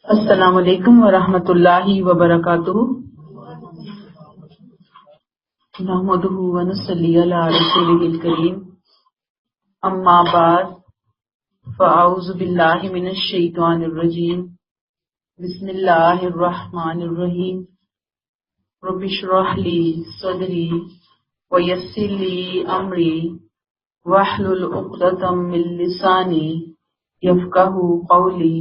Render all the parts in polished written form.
السلام علیکم ورحمۃ اللہ وبرکاتہ. نحمدہ ونصلی علی رسولہ الکریم. اما بعد فاعوذ باللہ من الشیطان الرجیم. بسم اللہ الرحمن الرحیم. رب اشرح لی صدری ویسر لی امری واحلل عقدۃ من لسانی یفقہوا قولی.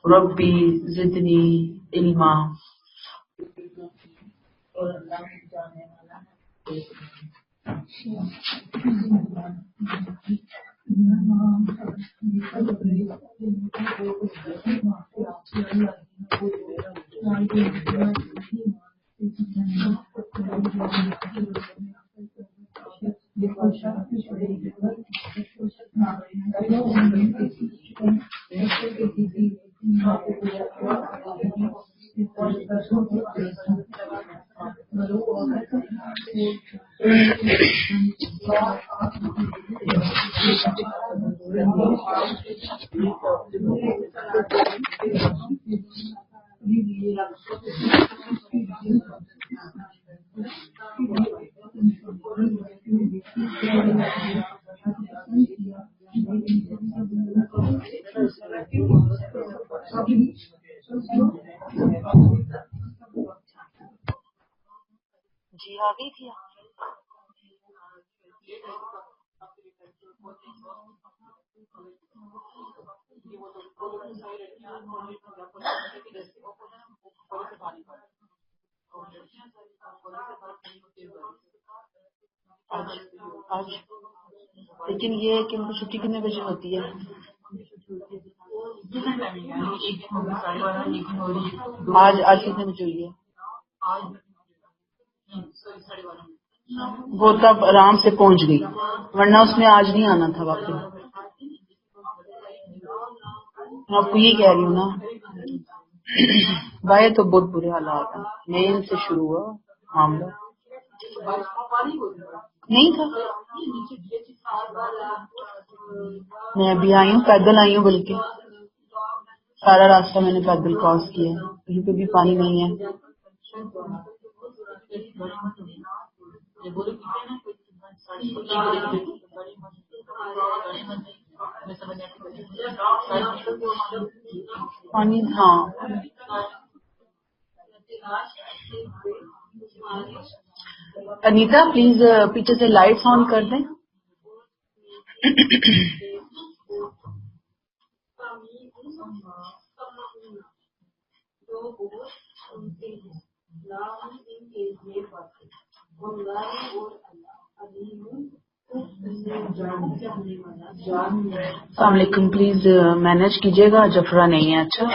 ربی زدنی علما. جی آ گئی تھی. آج لیکن یہ ہے کہ ان کو چھٹی کتنے بجے ہوتی ہے؟ آج کتنے بجے ہوئی ہے؟ وہ تب آرام سے پہنچ گئی، ورنہ اس میں آج نہیں آنا تھا واپس. میں آپ کو یہ کہہ رہی ہوں نا، بھائی تو بہت برے حالات ہیں. مین سے شروع ہوا معاملہ. نہیں تھا. میں ابھی آئی ہوں، پیدل آئی ہوں، بلکہ سارا راستہ میں نے پیدل کراس کیا ہے. کہیں پہ بھی پانی نہیں ہے. پانی ہاں. انیتا پلیز پیچھے سے لائٹس آن کر دیں. السلام علیکم. پلیز مینج کیجیے گا. جفرا نہیں ہے. اچھا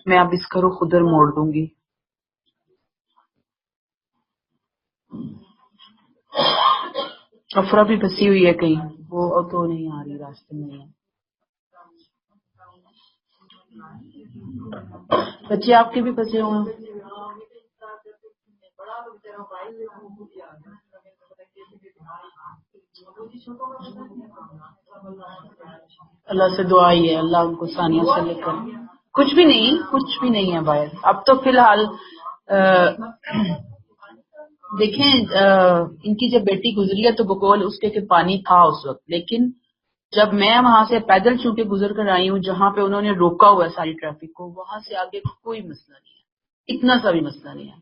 میں اب اس کا رخ ادھر موڑ دوں گی. جفرا بھی پھنسی ہوئی ہے کہیں، وہ تو نہیں آ رہی، راستے میں ہے. بچے آپ کے بھی پھنسے ہوئے ہیں. اللہ سے دعا ہی ہے، اللہ ان کو ثانیہ سے لے کر. کچھ بھی نہیں ہے باہر. اب تو فی الحال دیکھیں ان کی جب بیٹی گزری ہے تو بقول اس کے کہ پانی تھا اس وقت، لیکن جب میں وہاں سے پیدل چونکہ گزر کر آئی ہوں جہاں پہ انہوں نے روکا ہوا ہے ساری ٹریفک کو، وہاں سے آگے کوئی مسئلہ نہیں ہے، اتنا سا بھی مسئلہ نہیں ہے.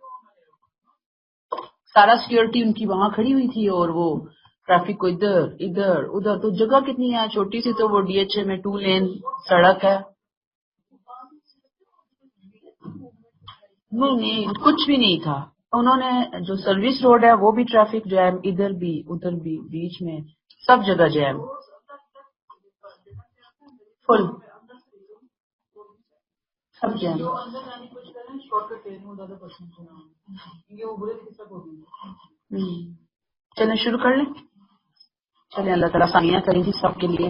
سارا سیکورٹی ان کی وہاں کھڑی ہوئی تھی اور وہ ٹریفک کو ادھر ادھر. تو جگہ کتنی ہے چھوٹی سی، تو وہ ڈی ایچ اے میں 2 لین سڑک ہے. نہیں کچھ بھی نہیں تھا. انہوں نے جو سروس روڈ ہے وہ بھی ٹریفک جیم، ادھر بھی ادھر بھی، بیچ میں سب جگہ جیم فل، سب جیم. چلیں شروع کر لیں. چلیں اللہ تعالیٰ ثانیہ کریں گی سب کے لیے.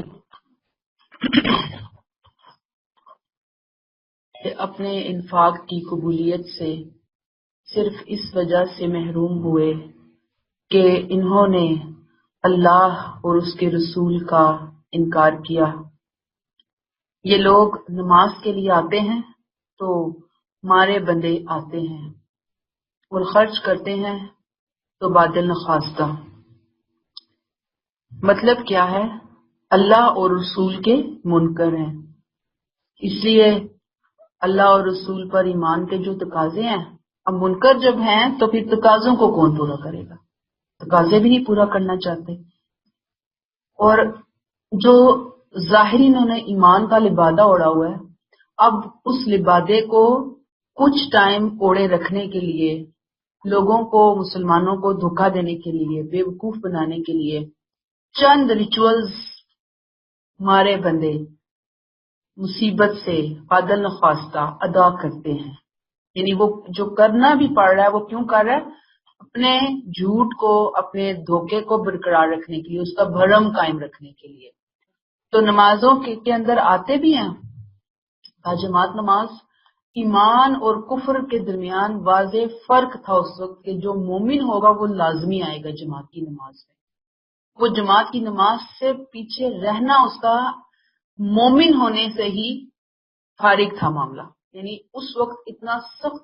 اپنے انفاق کی قبولیت سے صرف اس وجہ سے محروم ہوئے کہ انہوں نے اللہ اور اس کے رسول کا انکار کیا۔ یہ لوگ نماز کے لیے آتے ہیں تو مارے بندے آتے ہیں اور خرچ کرتے ہیں تو بادل نخواستہ۔ مطلب کیا ہے؟ اللہ اور رسول کے منکر ہیں، اس لیے اللہ اور رسول پر ایمان کے جو تقاضے ہیں، اب منکر جب ہیں تو پھر تقاضوں کو کون پورا کرے گا؟ تقاضے بھی نہیں پورا کرنا چاہتے۔ اور جو ظاہری انہوں نے ایمان کا لبادہ اوڑا ہوا ہے، اب اس لبادے کو کچھ ٹائم اوڑے رکھنے کے لیے، لوگوں کو، مسلمانوں کو دھوکہ دینے کے لیے، بے وقوف بنانے کے لیے چند ریچولز مارے بندے مصیبت سے بادل نخواستہ ادا کرتے ہیں۔ یعنی وہ جو کرنا بھی پڑ رہا ہے وہ کیوں کر رہا ہے؟ اپنے جھوٹ کو، اپنے دھوکے کو برقرار رکھنے کے لیے، اس کا بھرم قائم رکھنے کے لیے۔ تو نمازوں کے اندر آتے بھی ہیں۔ جماعت نماز، ایمان اور کفر کے درمیان واضح فرق تھا اس وقت کہ جو مومن ہوگا وہ لازمی آئے گا جماعت کی نماز میں۔ وہ جماعت کی نماز سے پیچھے رہنا اس کا مومن ہونے سے ہی فارغ تھا معاملہ۔ یعنی اس وقت اتنا سخت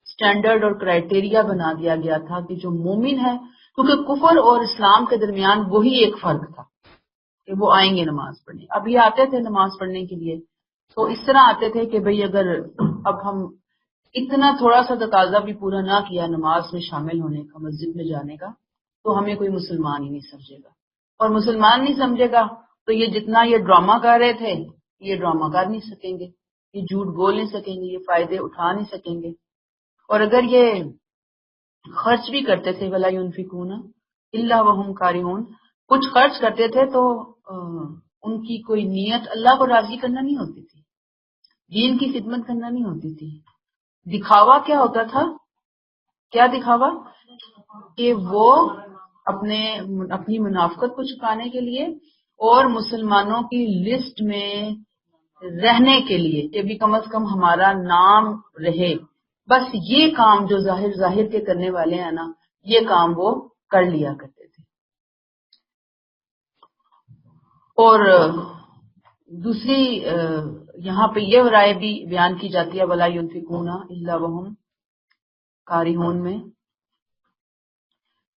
سٹینڈرڈ اور کرائٹیریا بنا دیا گیا تھا کہ جو مومن ہے، کیونکہ کفر اور اسلام کے درمیان وہی ایک فرق تھا کہ وہ آئیں گے نماز پڑھنے۔ اب یہ آتے تھے نماز پڑھنے کے لیے تو اس طرح آتے تھے کہ بھئی اگر اب ہم اتنا تھوڑا سا تقاضا بھی پورا نہ کیا نماز میں شامل ہونے کا، مسجد میں جانے کا، تو ہمیں کوئی مسلمان ہی نہیں سمجھے گا، اور مسلمان نہیں سمجھے گا تو یہ جتنا یہ ڈرامہ کر رہے تھے یہ ڈرامہ کر نہیں سکیں گے، یہ جھوٹ بول نہیں سکیں گے، یہ فائدے اٹھا نہیں سکیں گے۔ اور اگر یہ خرچ بھی کرتے تھے وَلَا يُنْفِقُونَ إِلَّا وَهُمْ كَارِهُونَ، کچھ خرچ کرتے تھے تو ان کی کوئی نیت اللہ کو راضی کرنا نہیں ہوتی تھی، دین کی خدمت کرنا نہیں ہوتی تھی۔ دکھاوا کیا ہوتا تھا؟ کیا دکھاوا؟ کہ وہ اپنی منافقت کو چھپانے کے لیے اور مسلمانوں کی لسٹ میں رہنے کے لیے کہ بھی کم از کم ہمارا نام رہے، بس یہ کام جو ظاہر کے کرنے والے ہیں نا، یہ کام وہ کر لیا کرتے تھے۔ اور دوسری یہاں پہ یہ رائے بھی بیان کی جاتی ہے وَلَا يُنْفِقُونَ إِلَّا وَهُمْ كَارِهُونَ میں،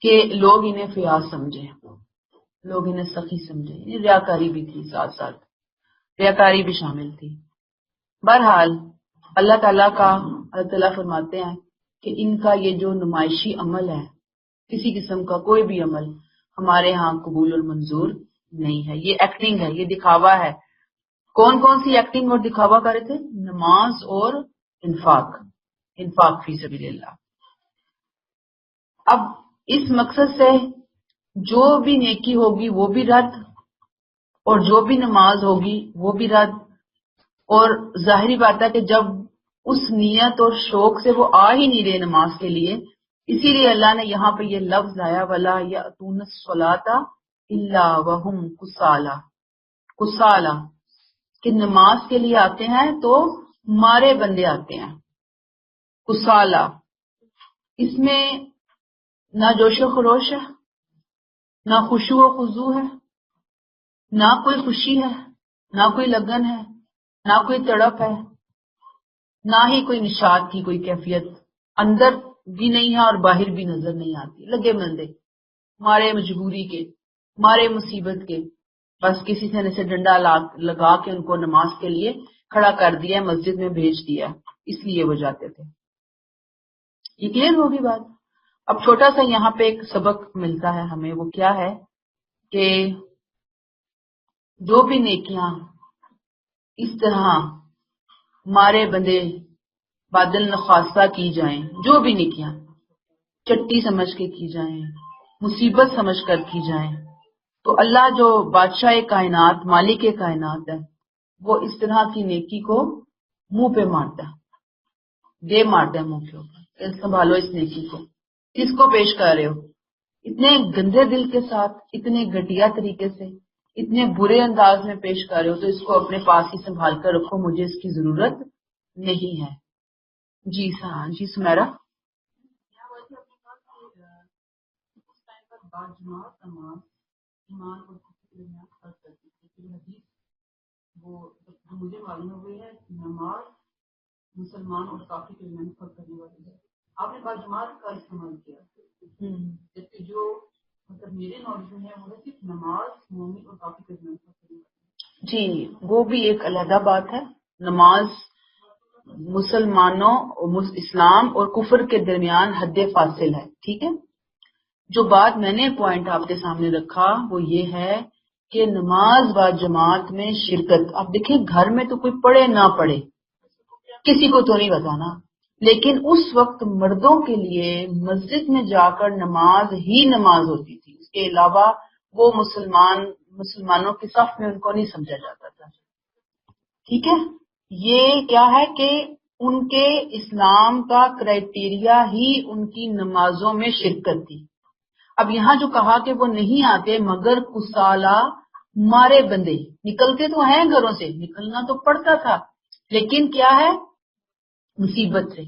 کہ لوگ انہیں فیاض سمجھیں، لوگ انہیں سخی سمجھیں۔ یہ ریاکاری بھی تھی، ساتھ ساتھ ریاکاری بھی شامل تھی۔ بہرحال اللہ تعالیٰ فرماتے ہیں کہ ان کا یہ جو نمائشی عمل ہے، کسی قسم کا کوئی بھی عمل ہمارے ہاں قبول اور منظور نہیں ہے، یہ ایکٹنگ ہے، یہ دکھاوا ہے۔ کون کون سی ایکٹنگ اور دکھاوا کر رہے تھے؟ نماز اور انفاق فی سبیل اللہ۔ اب اس مقصد سے جو بھی نیکی ہوگی وہ بھی رد، اور جو بھی نماز ہوگی وہ بھی رد۔ اور ظاہری بات ہے کہ جب اس نیت اور شوق سے وہ آ ہی نہیں رہے نماز کے لیے، اسی لیے اللہ نے یہاں پہ یہ لفظ آیا وَلَا يَأْتُونَ الصَّلَاةَ إِلَّا وَهُمْ کُسالى، کہ نماز کے لیے آتے ہیں تو مارے بندے آتے ہیں، کسالى۔ اس میں نہ جوش و خروش ہے، نہ خشوع و خضوع ہے، نہ کوئی خوشی ہے، نہ کوئی لگن ہے، نہ کوئی تڑپ ہے، نہ ہی کوئی نشاط کی کوئی کیفیت اندر بھی نہیں ہے اور باہر بھی نظر نہیں آتی۔ لگے بندے، مارے مجبوری کے، مارے مصیبت کے، بس کسی نے سے ڈنڈا لگا کے ان کو نماز کے لیے کھڑا کر دیا، مسجد میں بھیج دیا، اس لیے وہ جاتے تھے۔ یہ کلیئر ہوگی بات؟ اب چھوٹا سا یہاں پہ ایک سبق ملتا ہے ہمیں، وہ کیا ہے کہ جو بھی نیکیاں اس طرح مارے بندے بادل نخواستہ کی جائیں، جو بھی نیکیاں چٹی سمجھ کے کی جائیں، مصیبت سمجھ کر کی جائیں، تو اللہ جو بادشاہ کائنات، مالک کائنات ہے، وہ اس طرح کی نیکی کو منہ پہ مارتا ہے، دے مارتا ہے منہ کے اوپر کہ سنبھالو اس نیکی کو، کس کو پیش کر رہے ہو؟ اتنے گندے دل کے ساتھ، اتنے گھٹیا طریقے سے، اتنے برے انداز میں پیش کر رہے ہو تو اس کو اپنے پاس ہی سنبھال کر رکھو، مجھے اس کی ضرورت نہیں ہے۔ جی جی سمیرا۔ ایمان اور کفر کے درمیان فرق کرتی ہے. حدیث وہ جو مجھے معلوم ہوئی ہے نماز مسلمان اور کافر کے درمیان فرق کرنے والی ہے. آپ نے باجماعت کا استعمال کیا جبکہ جو مطلب میرے نالج میں ہے وہ صرف نماز مومن اور کافر کے درمیان فرق کرنے والی ہے. جی وہ بھی ایک علیحدہ بات ہے. نماز مسلمانوں اسلام اور کفر کے درمیان حد فاصل ہے. ٹھیک ہے. جو بات میں نے پوائنٹ آپ کے سامنے رکھا وہ یہ ہے کہ نماز با جماعت میں شرکت. اب دیکھیں گھر میں تو کوئی پڑھے نہ پڑھے کسی کو تو نہیں بتانا، لیکن اس وقت مردوں کے لیے مسجد میں جا کر نماز ہی نماز ہوتی تھی. اس کے علاوہ وہ مسلمانوں کے صف میں ان کو نہیں سمجھا جاتا تھا. ٹھیک ہے. یہ کیا ہے کہ ان کے اسلام کا کرائٹیریا ہی ان کی نمازوں میں شرکت تھی. اب یہاں جو کہا کہ وہ نہیں آتے مگر کسالہ مارے بندے، نکلتے تو ہیں گھروں سے، نکلنا تو پڑتا تھا، لیکن کیا ہے مصیبت سے،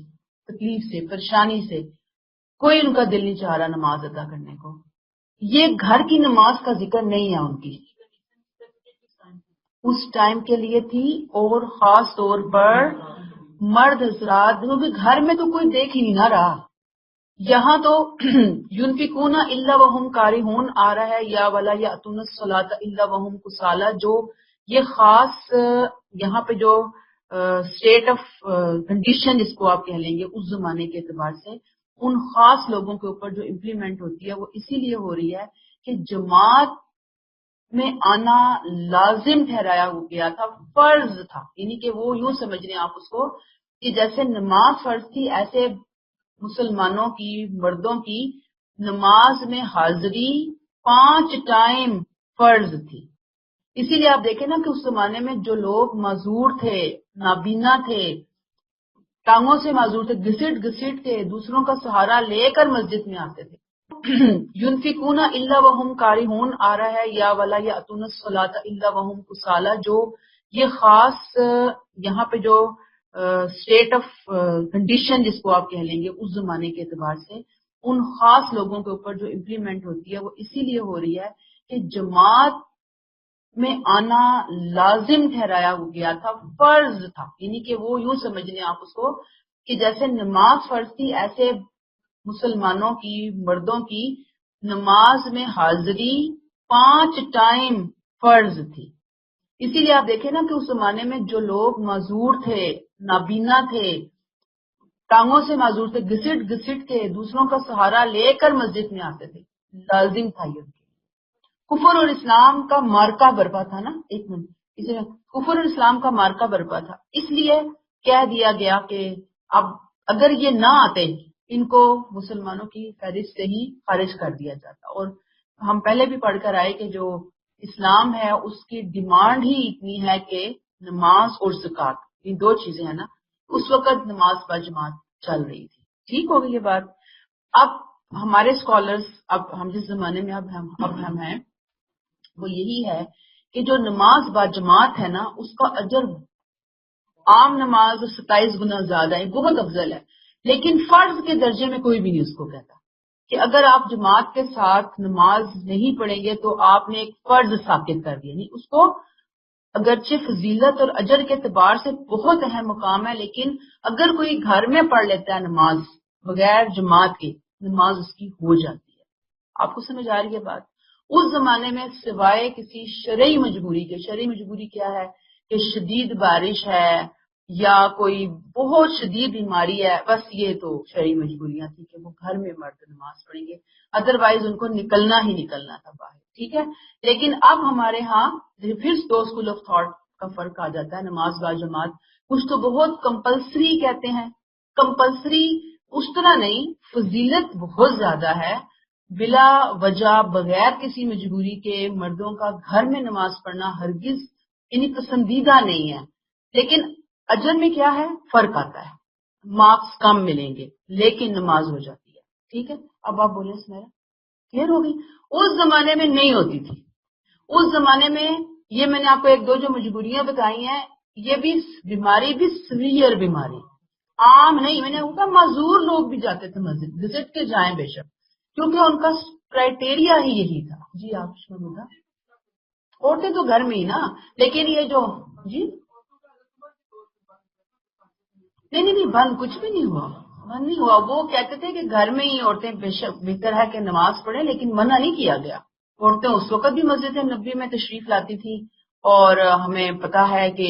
تکلیف سے، پریشانی سے کوئی ان کا دل نہیں چاہ رہا نماز ادا کرنے کو. یہ گھر کی نماز کا ذکر نہیں ہے ان کی، اس ٹائم کے لیے تھی. اور خاص طور پر مرد حضرات، کیونکہ گھر میں تو کوئی دیکھ ہی نہیں نہ رہا. یہاں تو ينفقون الا وهم کارہون آ رہا ہے، یا ولا یاتون الصلاۃ الا وهم کسالى. جو یہ خاص یہاں پہ جو اسٹیٹ آف کنڈیشن جس کو آپ کہہ لیں گے اس زمانے کے اعتبار سے ان خاص لوگوں کے اوپر جو امپلیمنٹ ہوتی ہے وہ اسی لیے ہو رہی ہے کہ جماعت میں آنا لازم ٹھہرایا ہو گیا تھا، فرض تھا. یعنی کہ وہ یوں سمجھ لیں آپ اس کو کہ جیسے نماز فرض تھی ایسے مسلمانوں کی مردوں کی نماز میں حاضری 5 ٹائم فرض تھی. اسی لیے آپ دیکھیں نا کہ اس زمانے میں جو لوگ معذور تھے، نابینا تھے، ٹانگوں سے معذور تھے، گھسٹ گھسٹ کے دوسروں کا سہارا لے کر مسجد میں آتے تھے. ينفقون الا وهم کارہون آ رہا ہے، یا ولا یاتون الصلاۃ الا وهم کسالى. جو یہ خاص یہاں پہ جو اسٹیٹ آف کنڈیشن جس کو آپ کہہ لیں گے اس زمانے کے اعتبار سے ان خاص لوگوں کے اوپر جو امپلیمنٹ ہوتی ہے وہ اسی لیے ہو رہی ہے کہ جماعت میں آنا لازم ٹھہرایا ہو گیا تھا، فرض تھا. یعنی کہ وہ یوں سمجھ لیں آپ اس کو کہ جیسے نماز فرض تھی ایسے مسلمانوں کی مردوں کی نماز میں حاضری 5 ٹائم فرض تھی. اسی لیے آپ دیکھیں نا کہ اس زمانے میں جو لوگ معذور تھے، نابینا تھے، ٹانگوں سے معذور تھے، گھسٹ گھسٹ کے دوسروں کا سہارا لے کر مسجد میں آتے تھے، لازم تھا یہ. کفر اور اسلام کا مارکا برپا تھا نا. ایک منٹ، اس میں کفر اور اسلام کا مارکا برپا تھا، اس لیے کہہ دیا گیا کہ اب اگر یہ نہ آتے ان کو مسلمانوں کی فہرست سے ہی خارج کر دیا جاتا. اور ہم پہلے بھی پڑھ کر آئے کہ جو اسلام ہے اس کی ڈیمانڈ ہی اتنی ہے کہ نماز اور زکوٰۃ، یہ 2 چیزیں ہیں نا. اس وقت نماز با جماعت چل رہی تھی. ٹھیک ہوگی یہ بات. اب ہمارے اسکالرز، اب ہم جس زمانے میں اب ہم ہیں وہ یہی ہے کہ جو نماز با جماعت ہے نا اس کا اجر عام نماز 27 گنا زیادہ ہے، بہت افضل ہے. لیکن فرض کے درجے میں کوئی بھی نہیں اس کو کہتا کہ اگر آپ جماعت کے ساتھ نماز نہیں پڑھیں گے تو آپ نے ایک فرض ثابت کر دیا. نہیں، اس کو اگرچہ فضیلت اور اجر کے اعتبار سے بہت اہم مقام ہے، لیکن اگر کوئی گھر میں پڑھ لیتا ہے نماز بغیر جماعت کے، نماز اس کی ہو جاتی ہے. آپ کو سمجھ آ رہی ہے بات؟ اس زمانے میں سوائے کسی شرعی مجبوری کے، شرعی مجبوری کیا ہے کہ شدید بارش ہے یا کوئی بہت شدید بیماری ہے، بس یہ تو شرعی مجبوریاں تھیں کہ وہ گھر میں مرد نماز پڑھیں گے، ادروائز ان کو نکلنا ہی نکلنا تھا باہر. ٹھیک ہے. لیکن اب ہمارے ہاں پھر 2 اسکول آف تھاٹ کا فرق آ جاتا ہے. نماز با جماعت کچھ تو بہت کمپلسری کہتے ہیں، کمپلسری اس طرح نہیں، فضیلت بہت زیادہ ہے. بلا وجہ بغیر کسی مجبوری کے مردوں کا گھر میں نماز پڑھنا ہرگز یعنی پسندیدہ نہیں ہے. لیکن اجر میں کیا ہے، فرق آتا ہے، مارکس کم ملیں گے لیکن نماز ہو جاتی ہے. ٹھیک ہے. اب آپ بولیں اس میں کلیئر ہو گئی؟ اس زمانے میں نہیں ہوتی تھی. اس زمانے میں یہ میں نے آپ کو 1-2 جو مجبوریاں بتائی ہیں، یہ بھی بیماری بھی سیویئر بیماری، عام نہیں. میں نے کہا معذور لوگ بھی جاتے تھے مسجد، وزٹ کے جائیں بے شک، کیونکہ ان کا کرائٹیریا ہی یہی تھا. جی آپ اس میں بولا عورتیں تو گھر میں ہی نا، لیکن یہ جو جی نہیں بند کچھ بھی نہیں ہوا، بند نہیں ہوا. وہ کہتے تھے کہ گھر میں ہی عورتیں بے شک بہتر ہے کہ نماز پڑھیں، لیکن منع نہیں کیا گیا. عورتیں اس وقت بھی مسجد نبی میں تشریف لاتی تھی، اور ہمیں پتا ہے کہ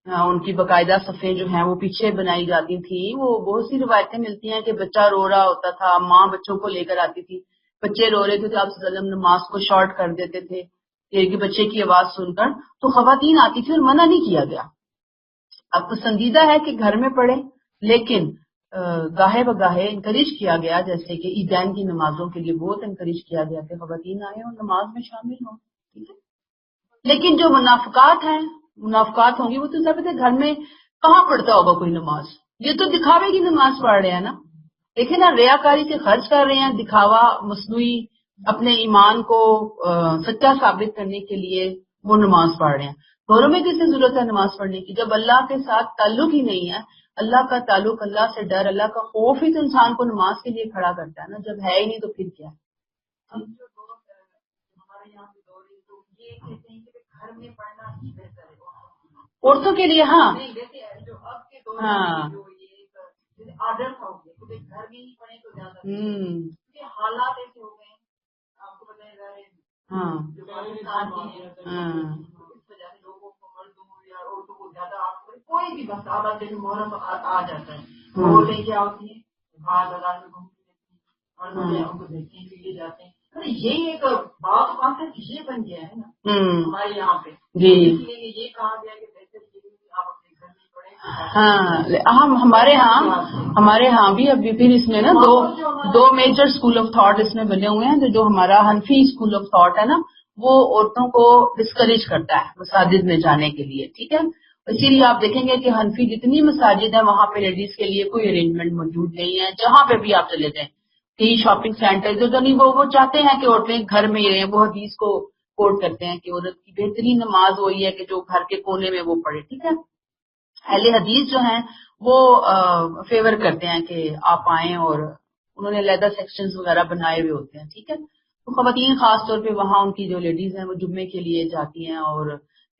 ان کی باقاعدہ صفیں جو ہیں وہ پیچھے بنائی جاتی تھی. وہ بہت سی روایتیں ملتی ہیں کہ بچہ رو رہا ہوتا تھا، ماں بچوں کو لے کر آتی تھی، بچے رو رہے تھے تو آپ صلی اللہ علیہ وسلم نماز کو شارٹ کر دیتے تھے کہ بچے کی آواز سن کر. تو خواتین آتی تھی اور منع نہیں کیا گیا. اب پسندیدہ ہے کہ گھر میں پڑھے، لیکن گاہے بگاہے انکریج کیا گیا، جیسے کہ عیدین کی نمازوں کے لیے بہت انکریج کیا گیا کہ خواتین آئیں اور نماز میں شامل ہوں. ٹھیک ہے، لیکن جو منافقات ہیں، منافقات ہوں گی وہ تو سب گھر میں کہاں پڑھتا ہوگا کوئی نماز. یہ تو دکھاوے کی نماز پڑھ رہے ہیں نا. دیکھیں نا، ریاکاری سے خرچ کر رہے ہیں، دکھاوا مصنوعی اپنے ایمان کو سچا ثابت کرنے کے لیے وہ نماز پڑھ رہے ہیں. گھروں میں کس سے ضرورت ہے نماز پڑھنے کی جب اللہ کے ساتھ تعلق ہی نہیں ہے. اللہ کا تعلق، اللہ سے ڈر، اللہ کا خوف ہی تو انسان کو نماز کے لیے کھڑا کرتا ہے نا. جب ہے ہی نہیں تو پھر کیا ہے. عورتوں کے لیے ہاں ہاں ہاں ہاں کوئی بھی بس محرم آ جاتا ہے وہ لے کے آتی ہے باہر بازار میں گھومتی رہتی ہیں اور ان کو دیکھنے کے لیے جاتے ہیں. یہی ایک بات بات ہے کہ یہ بن گیا ہے نا ہمارے یہاں پہ جی، اس لیے یہ کہا گیا کہ بہتر یہ کہ آپ اپنے گھر میں پڑھیں. ہاں ہم ہمارے ہاں بھی ابھی پھر اس میں نا دو میجر اسکول آف تھاٹ اس میں بنے ہوئے ہیں. جو ہمارا حنفی اسکول آف تھاٹ ہے نا وہ عورتوں کو ڈسکریج کرتا ہے مساجد میں جانے کے لیے. ٹھیک ہے، اسی لیے آپ دیکھیں گے کہ حنفی جتنی مساجد ہیں وہاں پہ لیڈیز کے لیے کوئی ارینجمنٹ موجود نہیں ہے. جہاں پہ بھی آپ چلے جائیں، کئی شاپنگ سینٹر جو نہیں وہ چاہتے ہیں کہ عورتیں گھر میں ہی رہیں. وہ حدیث کو کوٹ کرتے ہیں کہ عورت کی بہترین نماز وہی ہے کہ جو گھر کے کونے میں وہ پڑھے. ٹھیک ہے، اہل حدیث جو ہیں وہ فیور کرتے ہیں کہ آپ آئیں، اور انہوں نے علیحدہ سیکشنز وغیرہ بنائے ہوئے ہوتے ہیں. ٹھیک ہے، تو خواتین خاص طور پہ وہاں ان کی جو لیڈیز ہیں وہ جمعے کے لیے جاتی ہیں اور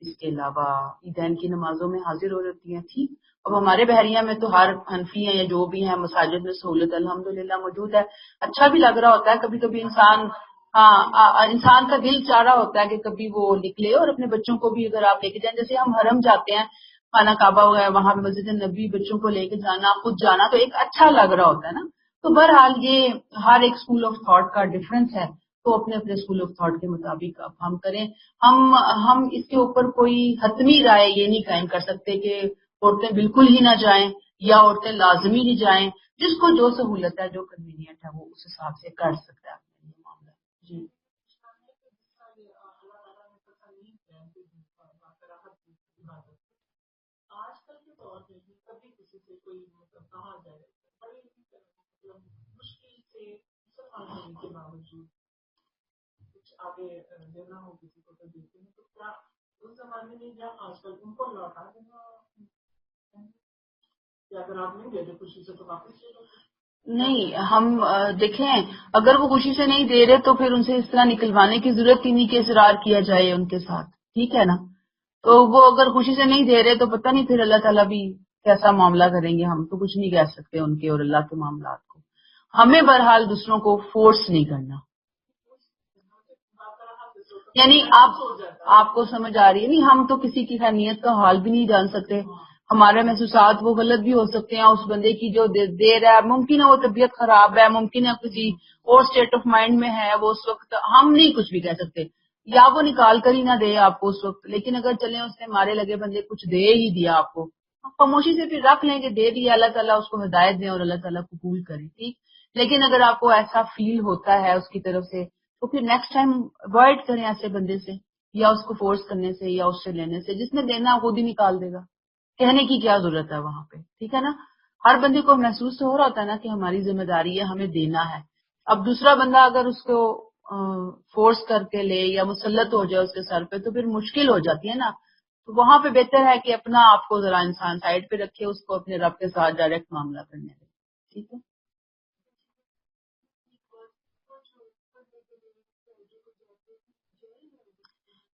اس کے علاوہ عیدین کی نمازوں میں حاضر ہو جاتی ہیں. ٹھیک، اب ہمارے بحریہ میں تو ہر حنفی ہیں یا جو بھی ہیں مساجد میں سہولت الحمدللہ موجود ہے. اچھا بھی لگ رہا ہوتا ہے کبھی کبھی انسان کا دل چاہ رہا ہوتا ہے کہ کبھی وہ نکلے اور اپنے بچوں کو بھی اگر آپ لے کے جائیں. جیسے ہم حرم جاتے ہیں، خانہ کعبہ وغیرہ، وہاں پہ مسجد نبی، بچوں کو لے کے جانا، خود جانا تو ایک اچھا لگ رہا ہوتا ہے نا. تو بہرحال یہ ہر ایک اسکول آف تھاٹ کا ڈفرنس ہے، تو اپنے اپنے اسکول آف تھاٹ کے مطابق اب ہم کریں. ہم اس کے اوپر کوئی حتمی رائے یہ نہیں قائم کر سکتے کہ عورتیں بالکل ہی نہ جائیں یا عورتیں لازمی ہی جائیں. جس کو جو سہولت ہے، جو کنوینئنٹ ہے، وہ اس حساب سے کر سکتا ہے اپنے یہ معاملہ. جی نہیں، ہم دیکھیں اگر وہ خوشی سے نہیں دے رہے تو پھر ان سے اس طرح نکلوانے کی ضرورت ہی نہیں کہ اصرار کیا جائے ان کے ساتھ. ٹھیک ہے نا، تو وہ اگر خوشی سے نہیں دے رہے تو پتہ نہیں پھر اللہ تعالیٰ بھی کیسا معاملہ کریں گے. ہم تو کچھ نہیں کہہ سکتے ان کے اور اللہ کے معاملات کو. ہمیں بہرحال دوسروں کو فورس نہیں کرنا. یعنی آپ کو سمجھ آ رہی ہے نہیں، ہم تو کسی کی نیت کا حال بھی نہیں جان سکتے. ہمارے محسوسات وہ غلط بھی ہو سکتے ہیں. اس بندے کی جو دیر ہے، ممکن ہے وہ طبیعت خراب ہے، ممکن ہے کسی اور اسٹیٹ آف مائنڈ میں ہے وہ اس وقت. ہم نہیں کچھ بھی کہہ سکتے، یا وہ نکال کر ہی نہ دے آپ کو اس وقت. لیکن اگر چلیں اس نے مارے لگے بندے کچھ دے ہی دیا آپ کو، خاموشی سے پھر رکھ لیں کہ دے دیا، اللہ تعالیٰ اس کو ہدایت دیں اور اللہ تعالیٰ قبول کریں. ٹھیک، لیکن اگر آپ کو ایسا فیل ہوتا ہے اس کی طرف سے تو پھر نیکسٹ ٹائم اوائڈ کریں ایسے بندے سے، یا اس کو فورس کرنے سے یا اس سے لینے سے. جس نے دینا خود ہی نکال دے گا، کہنے کی کیا ضرورت ہے وہاں پہ. ٹھیک ہے نا، ہر بندے کو محسوس تو ہو رہا ہوتا ہے نا کہ ہماری ذمہ داری ہے، ہمیں دینا ہے. اب دوسرا بندہ اگر اس کو فورس کر کے لے یا مسلط ہو جائے اس کے سر پہ تو پھر مشکل ہو جاتی ہے نا. تو وہاں پہ بہتر ہے کہ اپنا آپ کو ذرا انسان سائڈ پہ رکھے، اس کو اپنے رب کے ساتھ ڈائریکٹ معاملہ کرنے دے. ٹھیک ہے.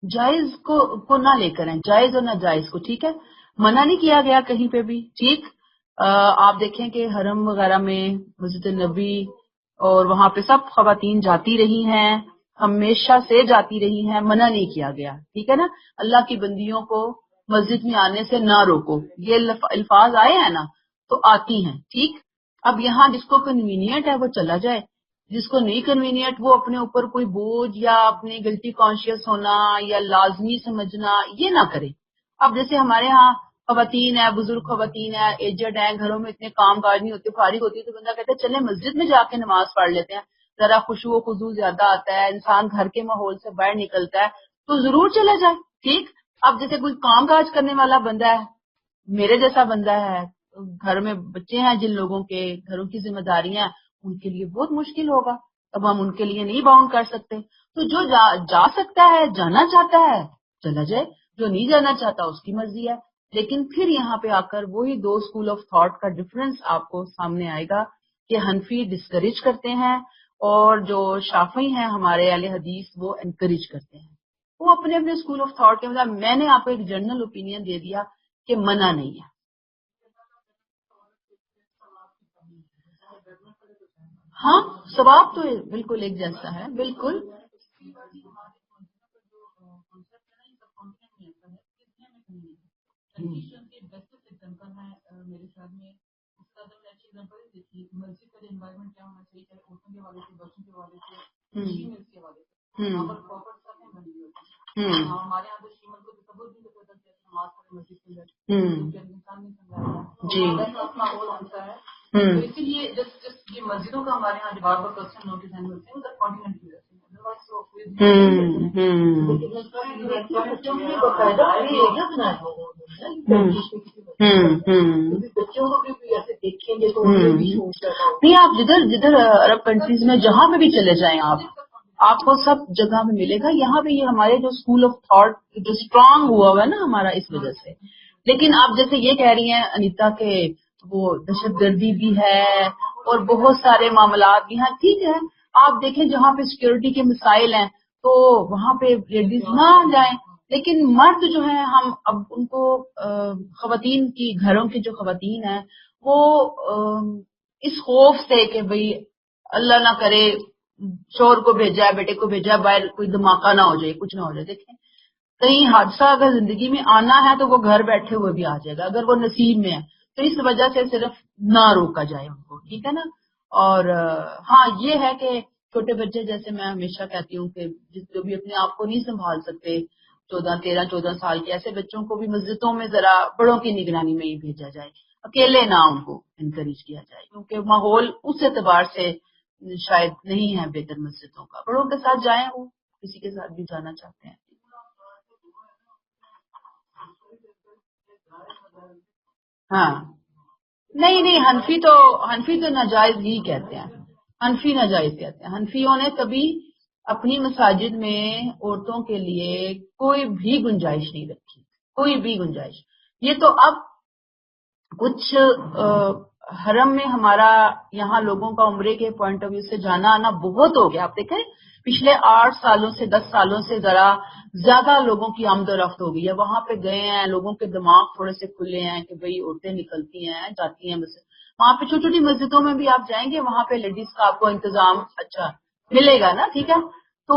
جائز کو نہ لے کر آئیں، جائز اور ناجائز کو، ٹھیک ہے، منع نہیں کیا گیا کہیں پہ بھی، ٹھیک۔ آپ دیکھیں کہ حرم وغیرہ میں مسجد نبی اور وہاں پہ سب خواتین جاتی رہی ہیں، ہمیشہ سے جاتی رہی ہیں، منع نہیں کیا گیا، ٹھیک ہے نا۔ اللہ کی بندیوں کو مسجد میں آنے سے نہ روکو، یہ الفاظ آئے ہیں نا، تو آتی ہیں، ٹھیک۔ اب یہاں جس کو کنوینئنٹ ہے وہ چلا جائے، جس کو نہیں کنوینئنٹ وہ اپنے اوپر کوئی بوجھ یا اپنی گلٹی کانشیس ہونا یا لازمی سمجھنا یہ نہ کرے۔ اب جیسے ہمارے ہاں خواتین ہیں، بزرگ خواتین ہیں، ایجڈ ہیں، گھروں میں اتنے کام کاج نہیں ہوتے، فارغ ہوتی ہے تو بندہ کہتا ہے چلے مسجد میں جا کے نماز پڑھ لیتے ہیں، ذرا خشوع و خضوع زیادہ آتا ہے، انسان گھر کے ماحول سے باہر نکلتا ہے تو ضرور چلا جائے، ٹھیک۔ اب جیسے کوئی کام کاج کرنے والا بندہ ہے، میرے جیسا بندہ ہے، گھر میں بچے ہیں جن لوگوں کے، گھروں کی ذمہ داریاں، ان کے لیے بہت مشکل ہوگا، اب ہم ان کے لیے نہیں باؤنڈ کر سکتے، تو جو جا سکتا ہے، جانا چاہتا ہے چلا جائے، جو نہیں جانا چاہتا اس کی مرضی ہے۔ لیکن پھر یہاں پہ آ کر وہی دو اسکول آف تھاٹ کا ڈفرنس آپ کو سامنے آئے گا کہ حنفی ڈسکریج کرتے ہیں اور جو شافعی ہیں ہمارے اہل حدیث وہ انکریج کرتے ہیں، وہ اپنے اپنے اسکول آف تھاٹ کے مطابق۔ میں نے آپ کو ایک جنرل اوپینین دے دیا کہ منع نہیں ہے۔ ہاں، ثواب تو بالکل ایک جیسا ہے، بالکل۔ میرے خیال میں اس کا اگر اچھی ایگزامپل دیکھیے، مسجد کا انوائرمنٹ کیا ہونا چاہیے، چاہے عورتوں کے حوالے سے، بچوں کے حوالے سے، فیمیلس کے حوالے سے، وہاں پر پراپر سب بنی ہوئی ہوتی ہے۔ ہمارے یہاں تو شیمل کو تصور بھی نہیں ہوتا کہ نماز پڑھے مسجد کے اندر، کیونکہ انسان نہیں سمجھاتا جی ویسا ماحول ہوتا ہے، تو اسی لیے جس یہ مسجدوں کا ہمارے یہاں بار بار کوشچن نوٹس ہیں ہوتے ہیں ادھر کانٹیننٹ کی وجہ سے، نہیں آپ جدھر جدھر عرب کنٹریز میں جہاں پہ بھی چلے جائیں آپ کو سب جگہ میں ملے گا، یہاں پہ یہ ہمارے جو اسکول آف تھاٹ جو اسٹرانگ ہوا ہے نا ہمارا اس وجہ سے۔ لیکن آپ جیسے یہ کہہ رہی ہیں انیتا کہ وہ دہشت گردی بھی ہے اور بہت سارے معاملات بھی ہیں، ٹھیک ہے، آپ دیکھیں جہاں پہ سیکورٹی کے مسائل ہیں تو وہاں پہ لیڈیز نہ جائیں، لیکن مرد جو ہیں ہم اب ان کو خواتین کی، گھروں کی جو خواتین ہیں وہ اس خوف سے کہ بھئی اللہ نہ کرے شوہر کو بھیجا ہے، بیٹے کو بھیجا ہے باہر، کوئی دھماکہ نہ ہو جائے، کچھ نہ ہو جائے، دیکھیں کہیں حادثہ اگر زندگی میں آنا ہے تو وہ گھر بیٹھے ہوئے بھی آ جائے گا اگر وہ نصیب میں ہے، تو اس وجہ سے صرف نہ روکا جائے ان کو، ٹھیک ہے نا۔ اور ہاں یہ ہے کہ چھوٹے بچے، جیسے میں ہمیشہ کہتی ہوں کہ جو بھی اپنے آپ کو نہیں سنبھال سکتے، 14 13 14 سال کے ایسے بچوں کو بھی مسجدوں میں ذرا بڑوں کی نگرانی میں ہی بھیجا جائے، اکیلے نہ ان کو انکریج کیا جائے، کیونکہ ماحول اس اعتبار سے شاید نہیں ہے بہتر مسجدوں کا، بڑوں کے ساتھ جائیں، وہ کسی کے ساتھ بھی جانا چاہتے ہیں۔ ہاں نہیں نہیں، حنفی تو ناجائز ہی کہتے ہیں، حنفی ناجائز کہتے ہیں، حنفیوں نے کبھی اپنی مساجد میں عورتوں کے لیے کوئی بھی گنجائش نہیں رکھی، کوئی بھی گنجائش۔ یہ تو اب کچھ حرم میں ہمارا یہاں لوگوں کا عمرے کے پوائنٹ آف ویو سے جانا آنا بہت ہو گیا، آپ دیکھیں پچھلے 8 سالوں سے 10 سالوں سے ذرا زیادہ لوگوں کی آمد و رفت ہو گئی ہے، وہاں پہ گئے ہیں، لوگوں کے دماغ تھوڑے سے کھلے ہیں کہ بھئی عورتیں نکلتی ہیں جاتی ہیں، بس وہاں پہ چھوٹی چھوٹی مسجدوں میں بھی آپ جائیں گے وہاں پہ لیڈیز کا آپ کو انتظام اچھا ملے گا نا، ٹھیک ہے۔ تو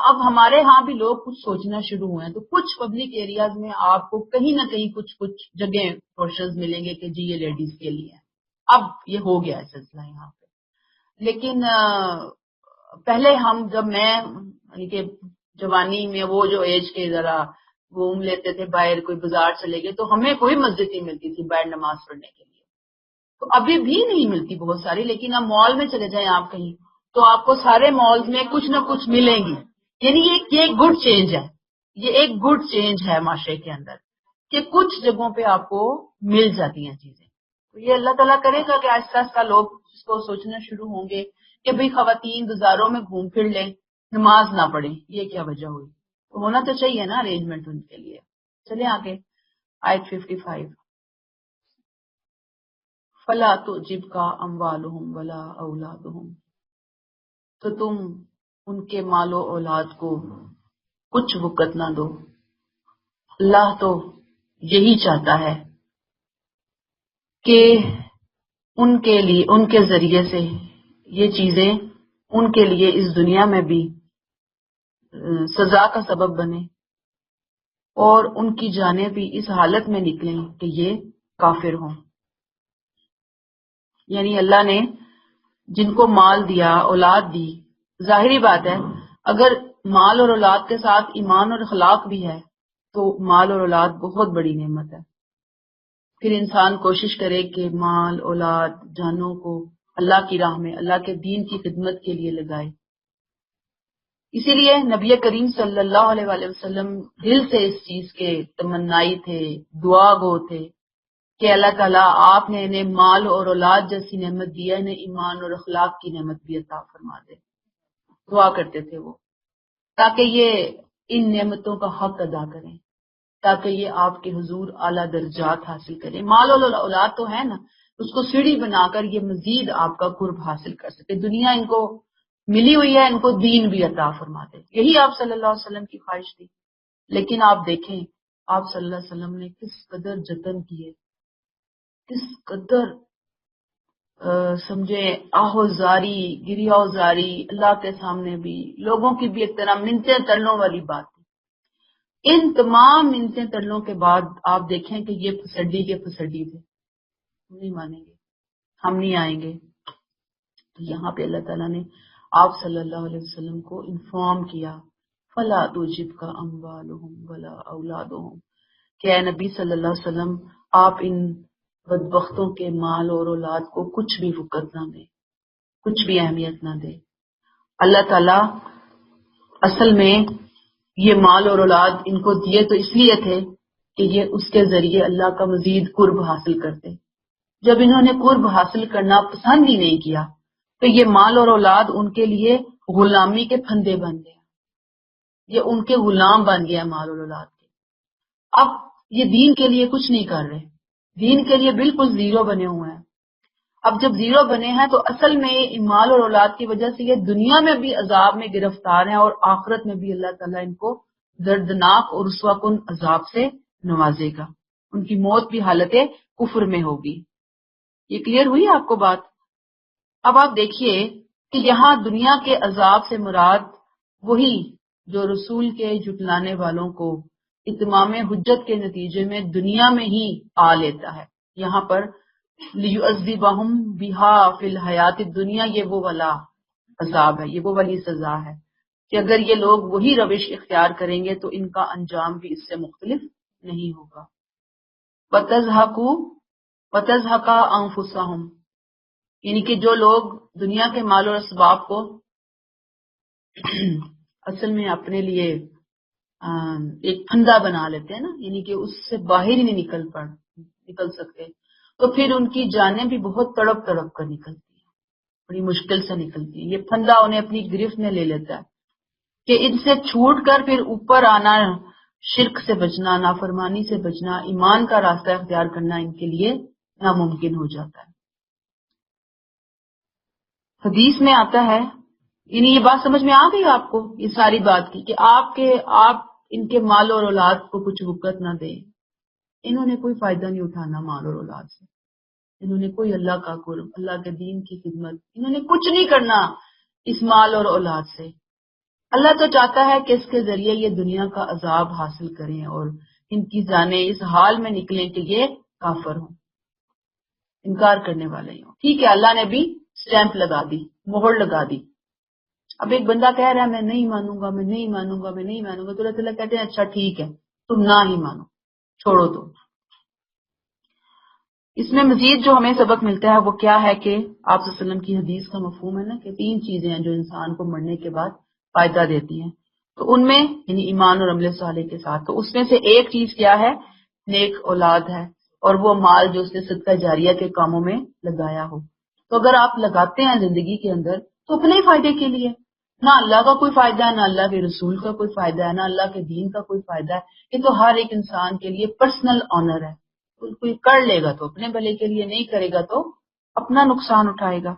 اب ہمارے ہاں بھی لوگ کچھ سوچنا شروع ہوئے ہیں، تو کچھ پبلک ایریاز میں آپ کو کہیں نہ کہیں کچھ جگہ پورشنز ملیں گے کہ جی یہ لیڈیز کے لیے ہے، اب یہ ہو گیا ہے سلسلہ یہاں پہ۔ لیکن پہلے ہم جب میں یعنی کہ جوانی میں وہ جو ایج کے ذرا گھوم لیتے تھے باہر، کوئی بازار چلے گئے تو ہمیں کوئی مسجد نہیں ملتی تھی باہر نماز پڑھنے کے لیے، تو ابھی بھی نہیں ملتی بہت ساری، لیکن اب مال میں چلے جائیں آپ کہیں تو آپ کو سارے مالز میں کچھ نہ کچھ ملیں گی، یعنی یہ ایک گڈ چینج ہے، یہ ایک گڈ چینج ہے معاشرے کے اندر کہ کچھ جگہوں پہ آپ کو مل جاتی ہیں چیزیں، تو یہ اللہ تعالیٰ کرے گا کہ آہستہ آہستہ لوگ اس کو سوچنا شروع ہوں گے کہ بھئی خواتین بازاروں میں گھوم پھر لیں، نماز نہ پڑھیں، یہ کیا وجہ ہوئی، تو ہونا تو چاہیے نا ارینجمنٹ ان کے لیے۔ چلیں آگے، آیت 55، فلا تعجبک اموالہم ولا اولادہم، تو تم ان کے مال و اولاد کو کچھ وقت نہ دو۔ اللہ تو یہی چاہتا ہے کہ ان کے لیے، ان کے ذریعے سے یہ چیزیں ان کے لیے اس دنیا میں بھی سزا کا سبب بنے، اور ان کی جانیں بھی اس حالت میں نکلیں کہ یہ کافر ہوں۔ یعنی اللہ نے جن کو مال دیا، اولاد دی، ظاہری بات ہے اگر مال اور اولاد کے ساتھ ایمان اور اخلاق بھی ہے تو مال اور اولاد بہت بڑی نعمت ہے۔ پھر انسان کوشش کرے کہ مال، اولاد، جانوں کو اللہ کی راہ میں، اللہ کے دین کی خدمت کے لیے لگائے۔ اسی لیے نبی کریم صلی اللہ علیہ وآلہ وسلم دل سے اس چیز کے تمنائی تھے، دعا گو تھے کہ اللہ تعالیٰ آپ نے انہیں مال اور اولاد جیسی نعمت دیا، انہیں ایمان اور اخلاق کی نعمت بھی عطا فرما دے۔ دعا کرتے تھے وہ، تاکہ یہ ان نعمتوں کا حق ادا کریں، تاکہ یہ آپ کے حضور اعلیٰ درجات حاصل کریں۔ مال اور اولاد تو ہے نا، اس کو سیڑھی بنا کر یہ مزید آپ کا قرب حاصل کر سکے۔ دنیا ان کو ملی ہوئی ہے، ان کو دین بھی عطا فرما دے، یہی آپ صلی اللہ علیہ وسلم کی خواہش تھی۔ لیکن آپ دیکھیں آپ صلی اللہ علیہ وسلم نے کس قدر جتن کیے، کس قدر سمجھے آہوزاری، گریہوزاری، اللہ کے سامنے بھی، لوگوں کی بھی ایک طرح منتیں ترلوں والی بات تھی۔ ان تمام منتیں ترلوں کے بعد آپ دیکھیں کہ یہ پھسڈی کے پھسڈی تھے، ہم نہیں مانیں گے، ہم نہیں آئیں گے۔ تو یہاں پہ اللہ تعالیٰ نے آپ صلی اللہ علیہ وسلم کو انفارم کیا، فَلَا تُعْجِبْكَ أَمْوَالُهُمْ وَلَا أَوْلَادُهُمْ، کہ اے نبی صلی اللہ علیہ وسلم آپ ان بدبختوں کے مال اور اولاد کو کچھ بھی وقت نہ دیں، کچھ بھی اہمیت نہ دے۔ اللہ تعالیٰ اصل میں یہ مال اور اولاد ان کو دیے تو اس لیے تھے کہ یہ اس کے ذریعے اللہ کا مزید قرب حاصل کرتے۔ جب انہوں نے قرب حاصل کرنا پسند ہی نہیں کیا تو یہ مال اور اولاد ان کے لیے غلامی کے پھندے بن گئے، یہ ان کے غلام بن گیا مال اور اولاد کے۔ اب یہ دین کے لیے کچھ نہیں کر رہے، دین کے لیے بالکل زیرو بنے ہوئے ہیں۔ اب جب زیرو بنے ہیں تو اصل میں مال اور اولاد کی وجہ سے یہ دنیا میں بھی عذاب میں گرفتار ہیں، اور آخرت میں بھی اللہ تعالیٰ ان کو دردناک اور رسوا کن عذاب سے نوازے گا، ان کی موت بھی حالت کفر میں ہوگی۔ یہ کلیئر ہوئی آپ کو بات؟ اب آپ دیکھیے کہ یہاں دنیا کے عذاب سے مراد وہی جو رسول کے جھٹلانے والوں کو اتمام حجت کے نتیجے میں دنیا میں ہی آ لیتا ہے۔ یہاں پر لِيُعَذِّبَهُمْ بِهَا فِي الْحَيَاةِ الدُّنْيَا، یہ وہ والا عذاب ہے، یہ وہ والی سزا ہے کہ اگر یہ لوگ وہی روش اختیار کریں گے تو ان کا انجام بھی اس سے مختلف نہیں ہوگا۔ وَتَزْهَقَ أَنفُسَهُمْ، یعنی کہ جو لوگ دنیا کے مال اور اسباب کو اصل میں اپنے لیے ایک پھندا بنا لیتے ہیں نا، یعنی کہ اس سے باہر ہی نہیں نکل سکتے، تو پھر ان کی جانیں بھی بہت تڑپ تڑپ کر نکلتی ہیں، بڑی مشکل سے نکلتی ہیں۔ یہ پھندا انہیں اپنی گرفت میں لے لیتا ہے کہ ان سے چھوٹ کر پھر اوپر آنا، شرک سے بچنا، نافرمانی سے بچنا، ایمان کا راستہ اختیار کرنا ان کے لیے ناممکن ہو جاتا ہے۔ حدیث میں آتا ہے، یعنی یہ بات سمجھ میں آ گئی آپ کو، یہ ساری بات کی کہ آپ ان کے مال اور اولاد کو کچھ وقت نہ دیں۔ انہوں نے کوئی فائدہ نہیں اٹھانا مال اور اولاد سے، انہوں نے کوئی اللہ کا قرب، اللہ کے دین کی خدمت، انہوں نے کچھ نہیں کرنا اس مال اور اولاد سے۔ اللہ تو چاہتا ہے کہ اس کے ذریعے یہ دنیا کا عذاب حاصل کریں اور ان کی جانیں اس حال میں نکلیں کہ یہ کافر ہوں، انکار کرنے والے ہوں۔ ٹھیک ہے، اللہ نے بھی سٹیمپ لگا دی، مہر لگا دی۔ اب ایک بندہ کہہ رہا ہے میں نہیں مانوں گا، میں نہیں مانوں گا، میں نہیں مانوں گا، تو اللہ تعالیٰ کہتے ہیں اچھا ٹھیک ہے، تم نہ ہی مانو، چھوڑو تو۔ اس میں مزید جو ہمیں سبق ملتا ہے وہ کیا ہے کہ آپ صلی اللہ علیہ وسلم کی حدیث کا مفہوم ہے نا کہ 3 چیزیں ہیں جو انسان کو مرنے کے بعد فائدہ دیتی ہیں، تو ان میں یعنی ایمان اور عمل صالح کے ساتھ، تو اس میں سے ایک چیز کیا ہے؟ نیک اولاد ہے، اور وہ مال جو اس نے صدقہ جاریہ کے کاموں میں لگایا ہو۔ تو اگر آپ لگاتے ہیں زندگی کے اندر تو اپنے ہی فائدے کے لیے، نہ اللہ کا کوئی فائدہ ہے، نہ اللہ کے رسول کا کوئی فائدہ ہے، نہ اللہ کے دین کا کوئی فائدہ ہے۔ یہ تو ہر ایک انسان کے لیے پرسنل آنر ہے، کوئی کر لے گا تو اپنے بھلے کے لیے، نہیں کرے گا تو اپنا نقصان اٹھائے گا۔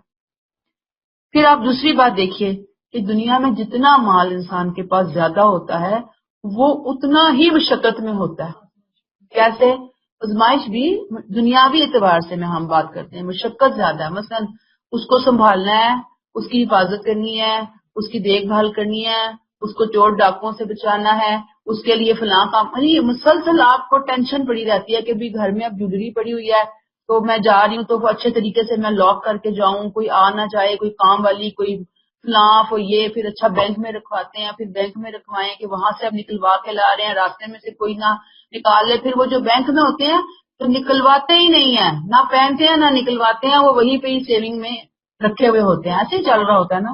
پھر آپ دوسری بات دیکھیے کہ دنیا میں جتنا مال انسان کے پاس زیادہ ہوتا ہے وہ اتنا ہی مشقت میں ہوتا ہے. کیسے؟ آزمائش بھی دنیاوی اعتبار سے میں ہم بات کرتے ہیں مشقت زیادہ ہے. مثلا اس کو سنبھالنا ہے، اس کی حفاظت کرنی ہے، اس کی دیکھ بھال کرنی ہے، اس کو چور ڈاکوؤں سے بچانا ہے، اس کے لیے فلاں کام، یعنی مسلسل آپ کو ٹینشن پڑی رہتی ہے کہ بھی گھر میں اب جھگڑی پڑی ہوئی ہے تو میں جا رہی ہوں تو وہ اچھے طریقے سے میں لاک کر کے جاؤں، کوئی آ نہ جائے، کوئی کام والی، کوئی فلاں یہ پھر اچھا بینک میں رکھواتے ہیں، پھر بینک میں رکھوائیں کہ وہاں سے اب نکلوا کے لا رہے ہیں، راستے میں سے کوئی نہ نکال لے. پھر وہ جو بینک میں ہوتے ہیں تو نکلواتے ہی نہیں ہیں، نہ پہنتے ہیں نہ نکلواتے ہیں، وہ وہیں پہ ہی سیونگ میں رکھے ہوئے ہوتے ہیں. ایسے ہی چل رہا ہوتا ہے نا.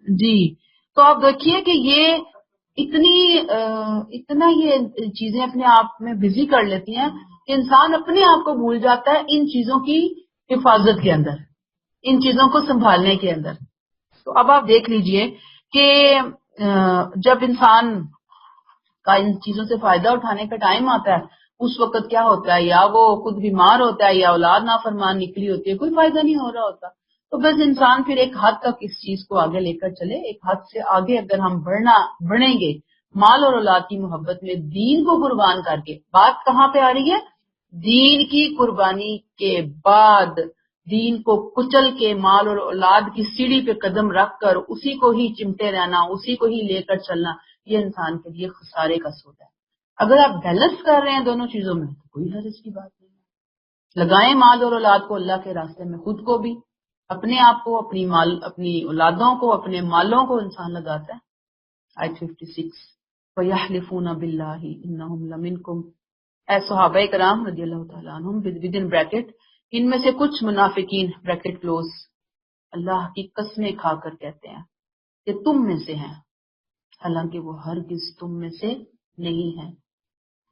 جی. تو آپ دیکھیے کہ یہ اتنا یہ چیزیں اپنے آپ میں بزی کر لیتی ہیں کہ انسان اپنے آپ کو بھول جاتا ہے ان چیزوں کی حفاظت کے اندر، ان چیزوں کو سنبھالنے کے اندر. تو اب آپ دیکھ لیجئے کہ جب انسان کا ان چیزوں سے فائدہ اٹھانے کا ٹائم آتا ہے اس وقت کیا ہوتا ہے، یا وہ خود بیمار ہوتا ہے یا اولاد نافرمان نکلی ہوتی ہے، کوئی فائدہ نہیں ہو رہا ہوتا. تو بس انسان پھر ایک حد تک اس چیز کو آگے لے کر چلے. ایک حد سے آگے اگر ہم بڑھیں گے مال اور اولاد کی محبت میں دین کو قربان کر کے. بات کہاں پہ آ رہی ہے؟ دین کی قربانی کے بعد دین کو کچل کے مال اور اولاد کی سیڑھی پہ قدم رکھ کر اسی کو ہی چمٹے رہنا، اسی کو ہی لے کر چلنا، یہ انسان کے لیے خسارے کا سودا ہے. اگر آپ بیلنس کر رہے ہیں دونوں چیزوں میں تو کوئی حرج کی بات نہیں ہے. لگائیں مال اور اولاد کو اللہ کے راستے میں، خود کو بھی، اپنے آپ کو، اپنی اولادوں کو، اپنے مالوں کو انسان لگاتا ہے. آیت 56 وَيَحْلِفُونَ بِاللَّهِ إِنَّهُمْ لَمِنْكُمْ. اے صحابہ کرام رضی اللہ تعالیٰ عنہم ودن بریکٹ، ان میں سے کچھ منافقین بریکٹ کلوز اللہ کی قسمیں کھا کر کہتے ہیں کہ تم میں سے ہیں، حالانکہ وہ ہرگز تم میں سے نہیں ہیں،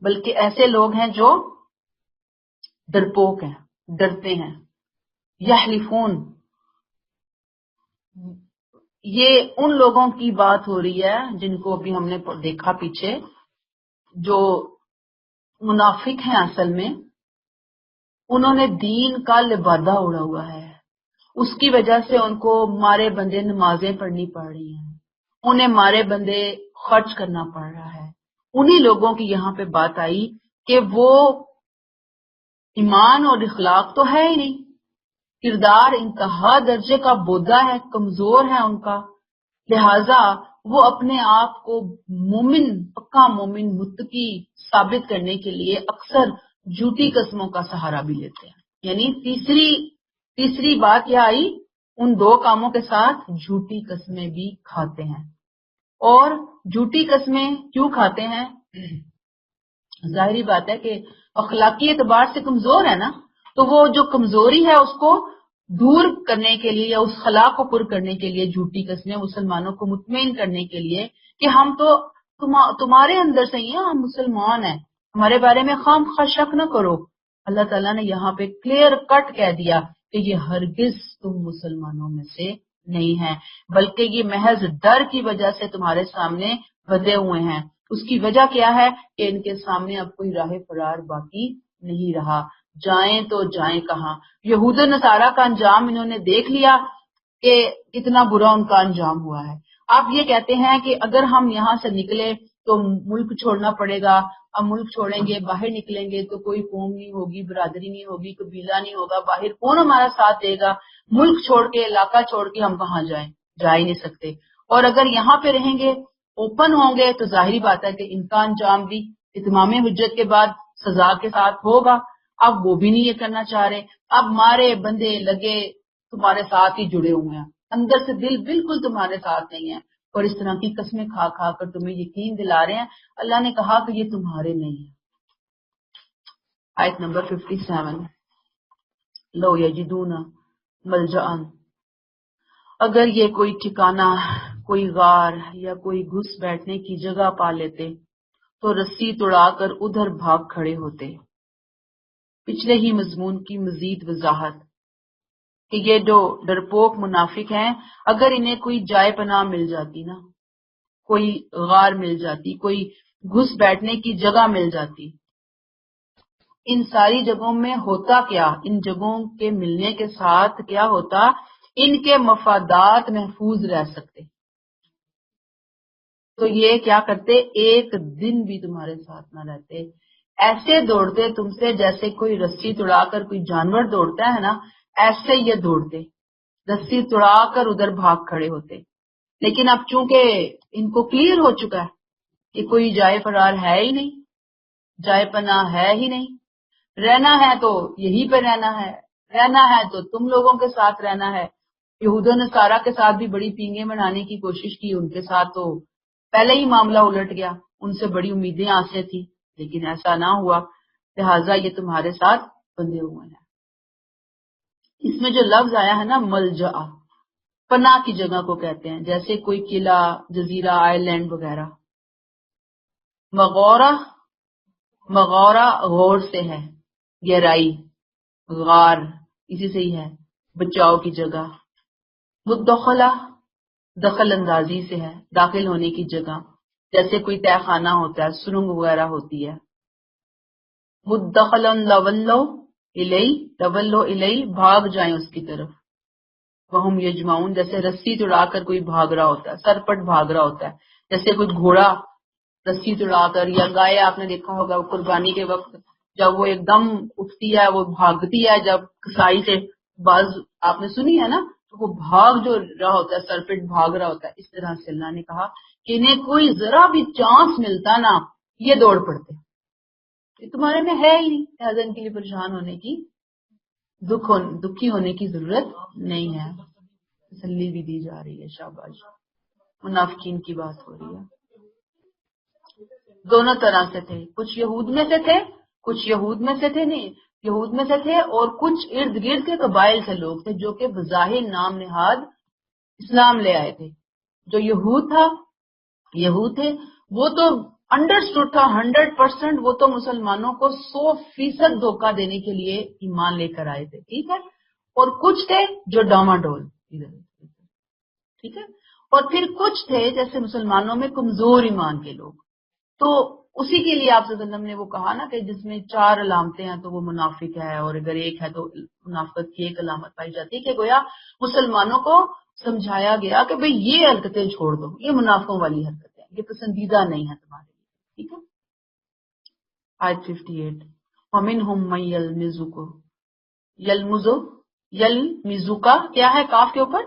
بلکہ ایسے لوگ ہیں جو ڈرپوک ہیں، ڈرتے ہیں. یحلفون، یہ ان لوگوں کی بات ہو رہی ہے جن کو ابھی ہم نے دیکھا پیچھے، جو منافق ہیں اصل میں انہوں نے دین کا لبادہ اڑا ہوا ہے. اس کی وجہ سے ان کو مارے بندے نمازیں پڑھنی پڑ رہی ہیں، انہیں مارے بندے خرچ کرنا پڑ رہا ہے. انہی لوگوں کی یہاں پہ بات آئی کہ وہ ایمان اور اخلاق تو ہے ہی نہیں، کردار انتہا درجے کا بودا ہے، کمزور ہے ان کا، لہذا وہ اپنے آپ کو مومن، پکا مومن، متقی ثابت کرنے کے لیے اکثر جھوٹی قسموں کا سہارا بھی لیتے ہیں. یعنی تیسری بات یہ آئی، ان دو کاموں کے ساتھ جھوٹی قسمیں بھی کھاتے ہیں. اور جھوٹی قسمیں کیوں کھاتے ہیں؟ ظاہری بات ہے کہ اخلاقی اعتبار سے کمزور ہے نا، تو وہ جو کمزوری ہے اس کو دور کرنے کے لیے یا اس خلا کو پر کرنے کے لیے جھوٹی قسمیں مسلمانوں کو مطمئن کرنے کے لیے کہ ہم تو تمہارے اندر سے ہی ہیں، ہم مسلمان ہیں، ہمارے بارے میں خام خواہ شک نہ کرو. اللہ تعالیٰ نے یہاں پہ کلیئر کٹ کہہ دیا کہ یہ ہرگز تم مسلمانوں میں سے نہیں ہیں، بلکہ یہ محض ڈر کی وجہ سے تمہارے سامنے بدے ہوئے ہیں. اس کی وجہ کیا ہے کہ ان کے سامنے اب کوئی راہ فرار باقی نہیں رہا، جائیں تو جائیں کہاں. یہود و نصارہ کا انجام انہوں نے دیکھ لیا کہ اتنا برا ان کا انجام ہوا ہے. آپ یہ کہتے ہیں کہ اگر ہم یہاں سے نکلے تو ملک چھوڑنا پڑے گا، اب ملک چھوڑیں گے، باہر نکلیں گے تو کوئی قوم نہیں ہوگی، برادری نہیں ہوگی، قبیلہ نہیں ہوگا، باہر کون ہمارا ساتھ دے گا، ملک چھوڑ کے، علاقہ چھوڑ کے ہم کہاں جائیں، جا ہی نہیں سکتے. اور اگر یہاں پہ رہیں گے، اوپن ہوں گے، تو ظاہری بات ہے کہ ان کا انجام بھی اتمام حجت کے بعد سزا کے ساتھ ہوگا. اب وہ بھی نہیں یہ کرنا چاہ رہے، اب مارے بندے لگے تمہارے ساتھ ہی جڑے ہوئے ہیں، اندر سے دل بالکل تمہارے ساتھ نہیں ہے، اور اس طرح کی قسمیں کھا کھا کر تمہیں یقین دلا رہے ہیں. اللہ نے کہا کہ یہ تمہارے نہیں ہے. آیت نمبر 57 لو یجدون ملجأن، اگر یہ کوئی ٹھکانہ، کوئی غار یا کوئی گھس بیٹھنے کی جگہ پا لیتے تو رسی توڑا کر ادھر بھاگ کھڑے ہوتے. پچھلے ہی مضمون کی مزید وضاحت کہ یہ جو ڈرپوک منافق ہیں، اگر انہیں کوئی جائے پناہ مل جاتی نا، کوئی غار مل جاتی، کوئی گھس بیٹھنے کی جگہ مل جاتی، ان ساری جگہوں میں ہوتا کیا، ان جگہوں کے ملنے کے ساتھ کیا ہوتا، ان کے مفادات محفوظ رہ سکتے. تو یہ کیا کرتے، ایک دن بھی تمہارے ساتھ نہ رہتے، ایسے دوڑتے تم سے جیسے کوئی رسی توڑا کر کوئی جانور دوڑتا ہے نا، ایسے یہ دوڑتے، رسی توڑا کر ادھر بھاگ کھڑے ہوتے۔ لیکن اب چونکہ ان کو کلیئر ہو چکا ہے کہ کوئی جائے فرار ہے ہی نہیں، جائے پناہ ہے ہی نہیں، رہنا ہے تو یہیں پہ رہنا ہے تو تم لوگوں کے ساتھ رہنا ہے۔ یہود و نصارہ کے ساتھ بھی بڑی پینگیں بنانے کی کوشش کی، ان کے ساتھ تو پہلے ہی معاملہ الٹ گیا، ان سے بڑی امیدیں آسیں تھی، لیکن ایسا نہ ہوا، لہٰذا یہ تمہارے ساتھ بندھے ہوئے ہیں۔ اس میں جو لفظ آیا ہے نا ملجا، پناہ کی جگہ کو کہتے ہیں، جیسے کوئی قلعہ، جزیرہ، آئی لینڈ وغیرہ۔ مغورہ، مغورہ غور سے ہے، گہرائی، غار اسی سے ہی ہے، بچاؤ کی جگہ۔ مدخلہ دخل اندازی سے ہے، داخل ہونے کی جگہ، جیسے کوئی تہ خانہ ہوتا ہے، سرنگ وغیرہ ہوتی ہے۔ مدخلن لولو الی، لولو الی، بھاگ جائیں اس کی طرف۔ وہم یجمعون، جیسے رسی توڑا کر کوئی بھاگ رہا ہوتا ہے، سرپٹ بھاگ رہا ہوتا ہے، جیسے کوئی گھوڑا رسی توڑا کر، یا گائے آپ نے دیکھا ہوگا قربانی کے وقت جب وہ ایک دم اٹھتی ہے، وہ بھاگتی ہے جب کسائی سے، باز آپ نے سنی ہے نا، تو وہ بھاگ جو رہا ہوتا ہے، سرپٹ بھاگ رہا ہوتا ہے، اس طرح سے اللہ نے کہا کہ انہیں کوئی ذرا بھی چانس ملتا نا، یہ دوڑ پڑتے، یہ تمہارے میں ہے ہی نہیں، لہٰذا ان کے لیے پریشان ہونے کی، دکھی ہونے کی ضرورت نہیں ہے۔ تسلی بھی دی جا رہی ہے، شاباش۔ منافقین کی بات ہو رہی ہے، دونوں طرح سے تھے، کچھ یہود میں سے تھے، کچھ یہود میں سے تھے نہیں، یہود میں سے تھے، اور کچھ ارد گرد کے قبائل سے لوگ تھے جو کہ بظاہر نام نہاد اسلام لے آئے تھے۔ جو یہود تھے وہ تو انڈرسٹوڈ تھا 100%، وہ تو مسلمانوں کو 100% دھوکہ دینے کے لیے ایمان لے کر آئے تھے، ٹھیک ہے، اور کچھ تھے جو ڈاماڈول، ٹھیک ہے، اور پھر کچھ تھے جیسے مسلمانوں میں کمزور ایمان کے لوگ۔ تو اسی کے لیے آپ صلی اللہ علیہ وسلم نے وہ کہا نا کہ جس میں 4 علامتیں ہیں تو وہ منافق ہے، اور اگر ایک ہے تو منافقت کی ایک علامت پائی جاتی ہے، کہ گویا مسلمانوں کو سمجھایا گیا کہ بھئی یہ حرکتیں چھوڑ دو، یہ منافقوں والی حرکتیں، یہ پسندیدہ نہیں ہے تمہارے لیے، ٹھیک ہے۔ آیت 58، وَمِنْهُمْ مَن یلمزک کیا ہے، کاف کے اوپر،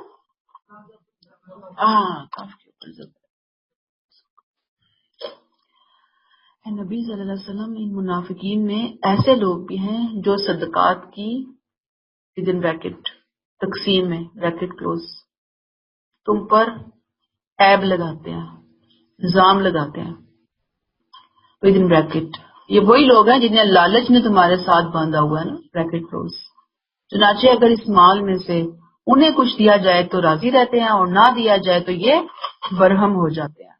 کاف کے اوپر نبی صلی اللہ علیہ وسلم، ان منافقین میں ایسے لوگ بھی ہیں جو صدقات کی ودن بریکٹ تقسیم میں بریکٹ کلوز تم پر عیب لگاتے ہیں، الزام لگاتے ہیں، ودن بریکٹ، یہ وہی لوگ ہیں جنہیں لالچ نے تمہارے ساتھ باندھا ہوا ہے نا، بریکٹ کلوز۔ چنانچہ اگر اس مال میں سے انہیں کچھ دیا جائے تو راضی رہتے ہیں، اور نہ دیا جائے تو یہ برہم ہو جاتے ہیں۔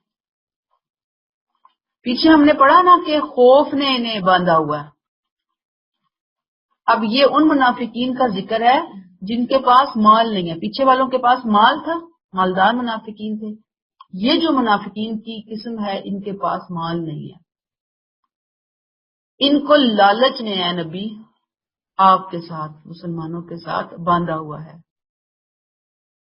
پیچھے ہم نے پڑھا نا کہ خوف نے انہیں باندھا ہوا ہے۔ اب یہ ان منافقین کا ذکر ہے جن کے پاس مال نہیں ہے، پیچھے والوں کے پاس مال تھا، مالدار منافقین تھے، یہ جو منافقین کی قسم ہے ان کے پاس مال نہیں ہے، ان کو لالچ نے اے نبی آپ کے ساتھ، مسلمانوں کے ساتھ باندھا ہوا ہے۔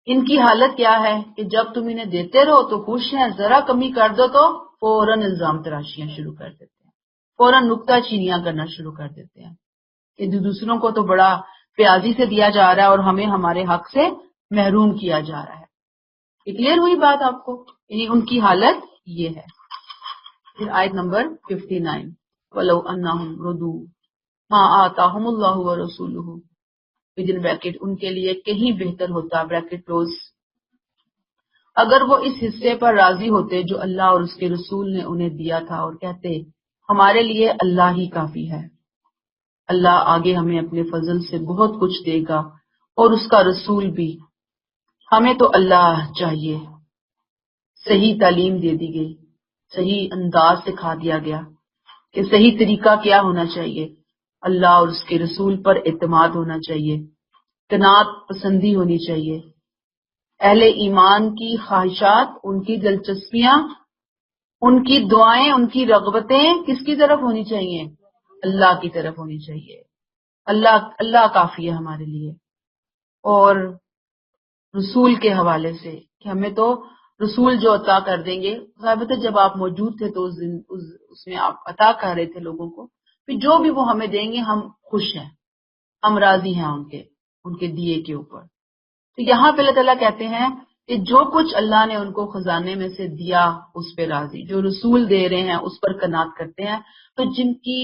ان کی حالت کیا ہے کہ جب تم انہیں دیتے رہو تو خوش ہیں، ذرا کمی کر دو تو فوراً الزام تراشیاں شروع کر دیتے ہیں، فوراً نکتہ چینیاں کرنا شروع کر دیتے ہیں کہ دوسروں کو تو بڑا پیازی سے دیا جا رہا ہے اور ہمیں ہمارے حق سے محروم کیا جا رہا ہے۔ کلیئر ہوئی بات آپ کو، یعنی ان کی حالت یہ ہے۔ پھر آیت نمبر 59، وَلَوْ أَنَّهُمْ رُدُوا مَا آتَاهُمُ اللَّهُ وَرَسُولُهُ، ودن بریکٹ ان کے لیے کہیں بہتر ہوتا، بریکٹ کلوز، اگر وہ اس حصے پر راضی ہوتے جو اللہ اور اس کے رسول نے انہیں دیا تھا، اور کہتے ہمارے لیے اللہ ہی کافی ہے، اللہ آگے ہمیں اپنے فضل سے بہت کچھ دے گا، اور اس کا رسول بھی، ہمیں تو اللہ چاہیے۔ صحیح تعلیم دے دی گئی، صحیح انداز سکھا دیا گیا کہ صحیح طریقہ کیا ہونا چاہیے، اللہ اور اس کے رسول پر اعتماد ہونا چاہیے، قناعت پسندی ہونی چاہیے، اہل ایمان کی خواہشات، ان کی دلچسپیاں، ان کی دعائیں، ان کی رغبتیں کس کی طرف ہونی چاہیے، اللہ کی طرف ہونی چاہیے۔ اللہ کافی ہے ہمارے لیے، اور رسول کے حوالے سے کہ ہمیں تو رسول جو عطا کر دیں گے، ثابت ہے جب آپ موجود تھے تو اس میں آپ عطا کر رہے تھے لوگوں کو، پھر جو بھی وہ ہمیں دیں گے ہم خوش ہیں، ہم راضی ہیں ان کے دیے کے اوپر۔ تو یہاں پہ اللہ تعالیٰ کہتے ہیں کہ جو کچھ اللہ نے ان کو خزانے میں سے دیا اس پہ راضی، جو رسول دے رہے ہیں اس پر قناعت کرتے ہیں۔ تو جن کی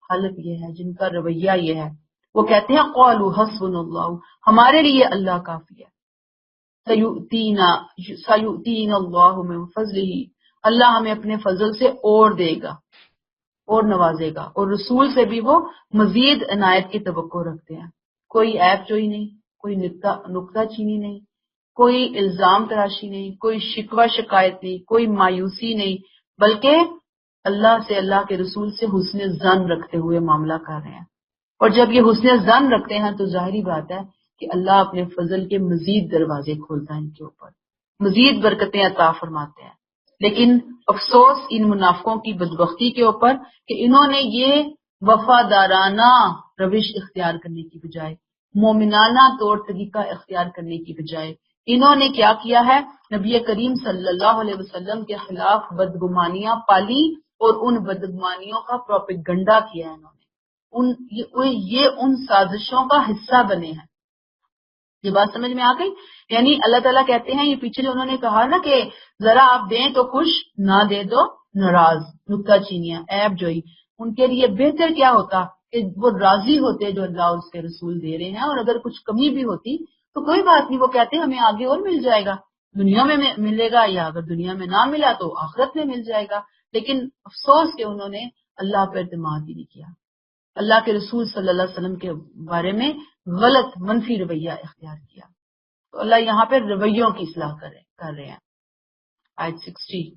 حالت یہ ہے، جن کا رویہ یہ ہے، وہ کہتے ہیں قالوا حسبنا اللہ، ہمارے لیے اللہ کافی ہے، سیؤتینا اللہ من فضلہ، اللہ ہمیں اپنے فضل سے اور دے گا اور نوازے گا، اور رسول سے بھی وہ مزید عنایت کی توقع رکھتے ہیں۔ کوئی عیب جوئی نہیں، کوئی نکتہ چینی نہیں، کوئی الزام تراشی نہیں، کوئی شکوہ شکایت نہیں، کوئی مایوسی نہیں، بلکہ اللہ سے، اللہ کے رسول سے حسن ظن رکھتے ہوئے معاملہ کر رہے ہیں۔ اور جب یہ حسن ظن رکھتے ہیں تو ظاہری بات ہے کہ اللہ اپنے فضل کے مزید دروازے کھولتا ہے ان کے اوپر، مزید برکتیں عطا فرماتے ہیں۔ لیکن افسوس ان منافقوں کی بدبختی کے اوپر کہ انہوں نے یہ وفادارانہ روش اختیار کرنے کی بجائے، مومنانہ طور طریقہ اختیار کرنے کی بجائے، انہوں نے کیا کیا ہے، نبی کریم صلی اللہ علیہ وسلم کے خلاف بدگمانیاں پالی اور ان بدگمانیوں کا پروپیگنڈا کیا ہے انہوں نے، یہ ان سازشوں کا حصہ بنے ہیں۔ یہ بات سمجھ میں آ گئی؟ یعنی اللہ تعالیٰ کہتے ہیں، یہ پیچھے جو انہوں نے کہا نا کہ ذرا آپ دیں تو خوش، نہ دے دو ناراض، نکتہ چینیاں، عیب جوئی، ان کے لیے بہتر کیا ہوتا کہ وہ راضی ہوتے جو اللہ اور اس کے رسول دے رہے ہیں، اور اگر کچھ کمی بھی ہوتی تو کوئی بات نہیں، وہ کہتے ہیں ہمیں آگے اور مل جائے گا، دنیا میں ملے گا، یا اگر دنیا میں نہ ملا تو آخرت میں مل جائے گا۔ لیکن افسوس کہ انہوں نے اللہ پر اعتماد ہی نہیں کیا، اللہ کے رسول صلی اللہ علیہ وسلم کے بارے میں غلط منفی رویہ اختیار کیا۔ تو اللہ یہاں پہ رویوں کی اصلاح کر رہے ہیں۔ آیت 60،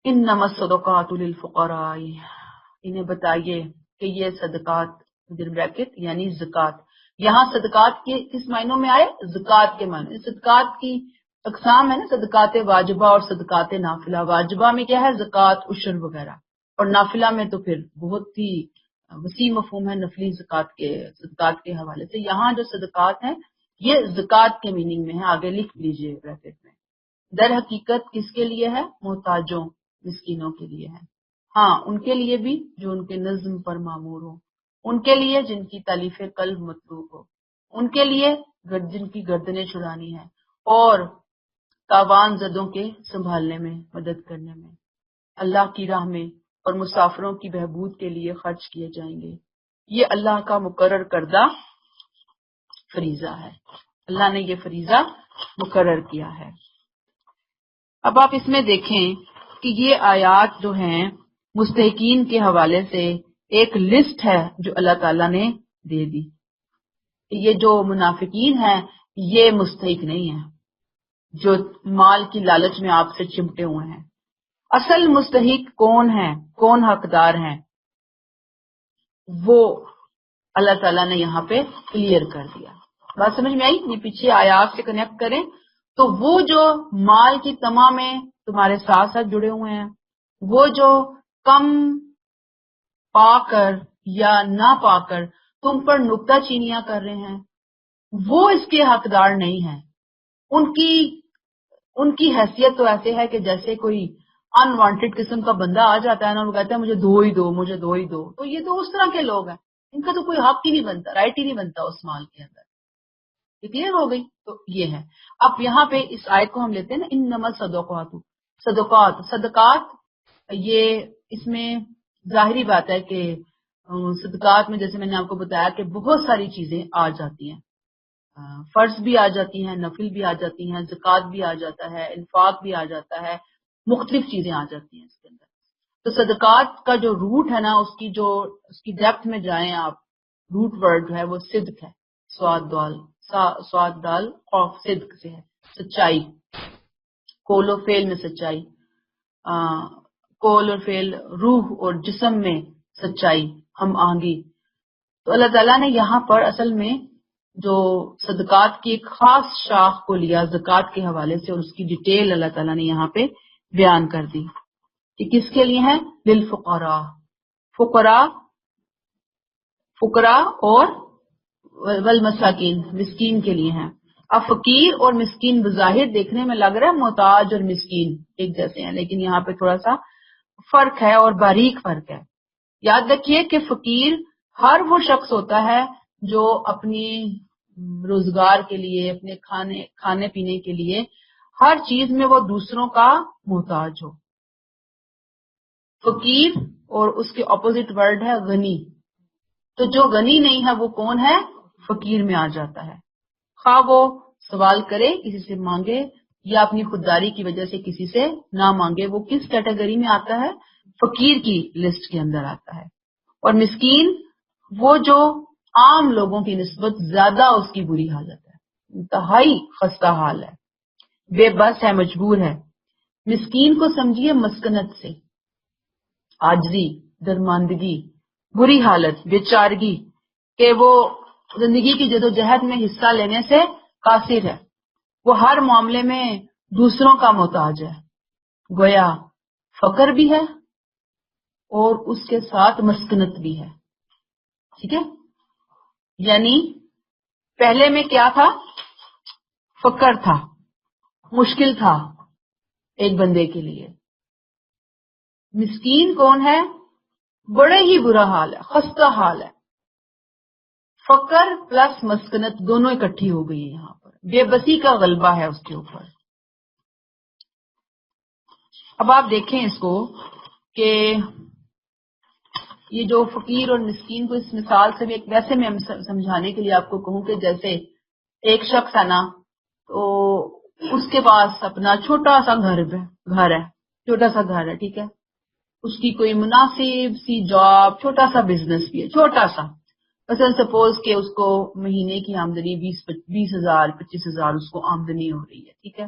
انما الصدقات للفقراء، انہیں بتائیے کہ یہ صدقات بریکٹ یعنی زکوٰۃ، یہاں صدقات کے کس معنوں میں آئے؟ زکوٰۃ کے معنوں۔ صدقات کی اقسام ہے نا، صدقات واجبہ اور صدقات نافلہ۔ واجبہ میں کیا ہے؟ زکوٰۃ، عشر وغیرہ، اور نافلہ میں تو پھر بہت ہی وسیع مفہوم ہے نفلی صدقات کے حوالے سے۔ یہاں جو صدقات ہیں یہ زکوٰۃ کے میننگ میں ہے، آگے لکھ لیجئے بریکٹ میں۔ در حقیقت کس کے لیے ہے؟ محتاجوں، مسکینوں کے لیے ہے، ہاں ان کے لیے بھی جو ان کے نظم پر معمور ہو، ان کے لیے جن کی تالیف قلب مطلوب ہو، ان کے لیے جن کی گردنیں چھڑانی ہے، اور تاوان زدوں کے سنبھالنے میں، مدد کرنے میں، اللہ کی راہ میں اور مسافروں کی بہبود کے لیے خرچ کیے جائیں گے۔ یہ اللہ کا مقرر کردہ فریضہ ہے، اللہ نے یہ فریضہ مقرر کیا ہے۔ اب آپ اس میں دیکھیں کہ یہ آیات جو ہیں مستحقین کے حوالے سے ایک لسٹ ہے جو اللہ تعالیٰ نے دے دی۔ یہ جو منافقین ہیں یہ مستحق نہیں ہیں، جو مال کی لالچ میں آپ سے چمٹے ہوئے ہیں۔ اصل مستحق کون ہے، کون حقدار ہیں، وہ اللہ تعالیٰ نے یہاں پہ کلیئر کر دیا۔ بات سمجھ میں آئی؟ یہ پیچھے آیات سے کنیکٹ کریں تو وہ جو مال کی طمع میں تمہارے ساتھ ساتھ جڑے ہوئے ہیں، وہ جو کم پا کر یا نہ پا کر تم پر نکتہ چینیاں کر رہے ہیں، وہ اس کے حقدار نہیں ہیں۔ ان کی حیثیت تو ایسے ہے کہ جیسے کوئی انوانٹیڈ قسم کا بندہ آ جاتا ہے نا، وہ کہتا ہے مجھے دو ہی دو، مجھے دو ہی دو، تو یہ تو اس طرح کے لوگ ہیں، ان کا تو کوئی حق ہی نہیں بنتا، رائٹ ہی نہیں بنتا اس مال کے اندر۔ کلیئر ہو گئی؟ تو یہ ہے۔ اب یہاں پہ اس آیت کو ہم لیتے ہیں نا، انما الصدقات، صدقات، یہ اس میں ظاہری بات ہے کہ صدقات میں جیسے میں نے آپ کو بتایا کہ بہت ساری چیزیں آ جاتی ہیں، فرض بھی آ جاتی ہیں، نفل بھی آ جاتی ہیں، زکوٰۃ بھی آ جاتا ہے، انفاق بھی آ جاتا ہے، مختلف چیزیں آ جاتی ہیں اس کے اندر۔ تو صدقات کا جو روٹ ہے نا، اس کی ڈیپتھ میں جائیں آپ، روٹ ورڈ جو ہے وہ صدق ہے، سواد دال خوف، صدق سے ہے، سچائی، قول و فعل میں سچائی، قول اور فعل، روح اور جسم میں سچائی، ہم آہنگی۔ تو اللہ تعالیٰ نے یہاں پر اصل میں جو صدقات کی ایک خاص شاخ کو لیا زکوٰۃ کے حوالے سے، اور اس کی ڈیٹیل اللہ تعالیٰ نے یہاں پہ بیان کر دی کہ کس کے لیے ہے؟ للفقراء، فقراء اور والمساکین، مسکین کے لیے ہیں۔ اب فقیر اور مسکین بظاہر دیکھنے میں لگ رہا ہے محتاج اور مسکین ایک جیسے ہیں، لیکن یہاں پہ تھوڑا سا فرق ہے اور باریک فرق ہے. یاد رکھیے کہ فقیر ہر وہ شخص ہوتا ہے جو اپنی روزگار کے لیے، اپنے کھانے پینے کے لیے ہر چیز میں وہ دوسروں کا محتاج ہو. فقیر اور اس کے اپوزٹ ورڈ ہے غنی. تو جو غنی نہیں ہے وہ کون ہے؟ فقیر میں آ جاتا ہے. خواہ وہ سوال کرے، کسی سے مانگے، یا اپنی خودداری کی وجہ سے کسی سے نہ مانگے، وہ کس کیٹیگری میں آتا ہے؟ فقیر کی لسٹ کے اندر آتا ہے. اور مسکین وہ جو عام لوگوں کی نسبت زیادہ اس کی بری حالت ہے، انتہائی خستہ حال ہے، بے بس ہے، مجبور ہے. مسکین کو سمجھیے مسکنت سے، عاجزی، درماندگی، بری حالت، بیچارگی، کہ وہ زندگی کی جدوجہد میں حصہ لینے سے قاصر ہے. وہ ہر معاملے میں دوسروں کا محتاج ہے. گویا فقر بھی ہے اور اس کے ساتھ مسکنت بھی ہے. ٹھیک ہے، یعنی پہلے میں کیا تھا؟ فقر تھا، مشکل تھا ایک بندے کے لیے. مسکین کون ہے؟ بڑے ہی برا حال ہے، خستہ حال ہے. فقر پلس مسکنت دونوں اکٹھی ہو گئی ہے. یہاں پر بے بسی کا غلبہ ہے اس کے اوپر. اب آپ دیکھیں اس کو کہ یہ جو فقیر اور مسکین کو اس مثال سے بھی ایک ویسے میں سمجھانے کے لیے آپ کو کہوں کہ جیسے ایک شخص ہے نا، تو اس کے پاس اپنا چھوٹا سا گھر ہے، چھوٹا سا گھر ہے، ٹھیک ہے. اس کی کوئی مناسب سی جاب، چھوٹا سا بزنس بھی ہے، چھوٹا سا. مثلا سپوز کہ اس کو مہینے کی آمدنی 20,000 25,000 اس کو آمدنی ہو رہی ہے، ٹھیک ہے.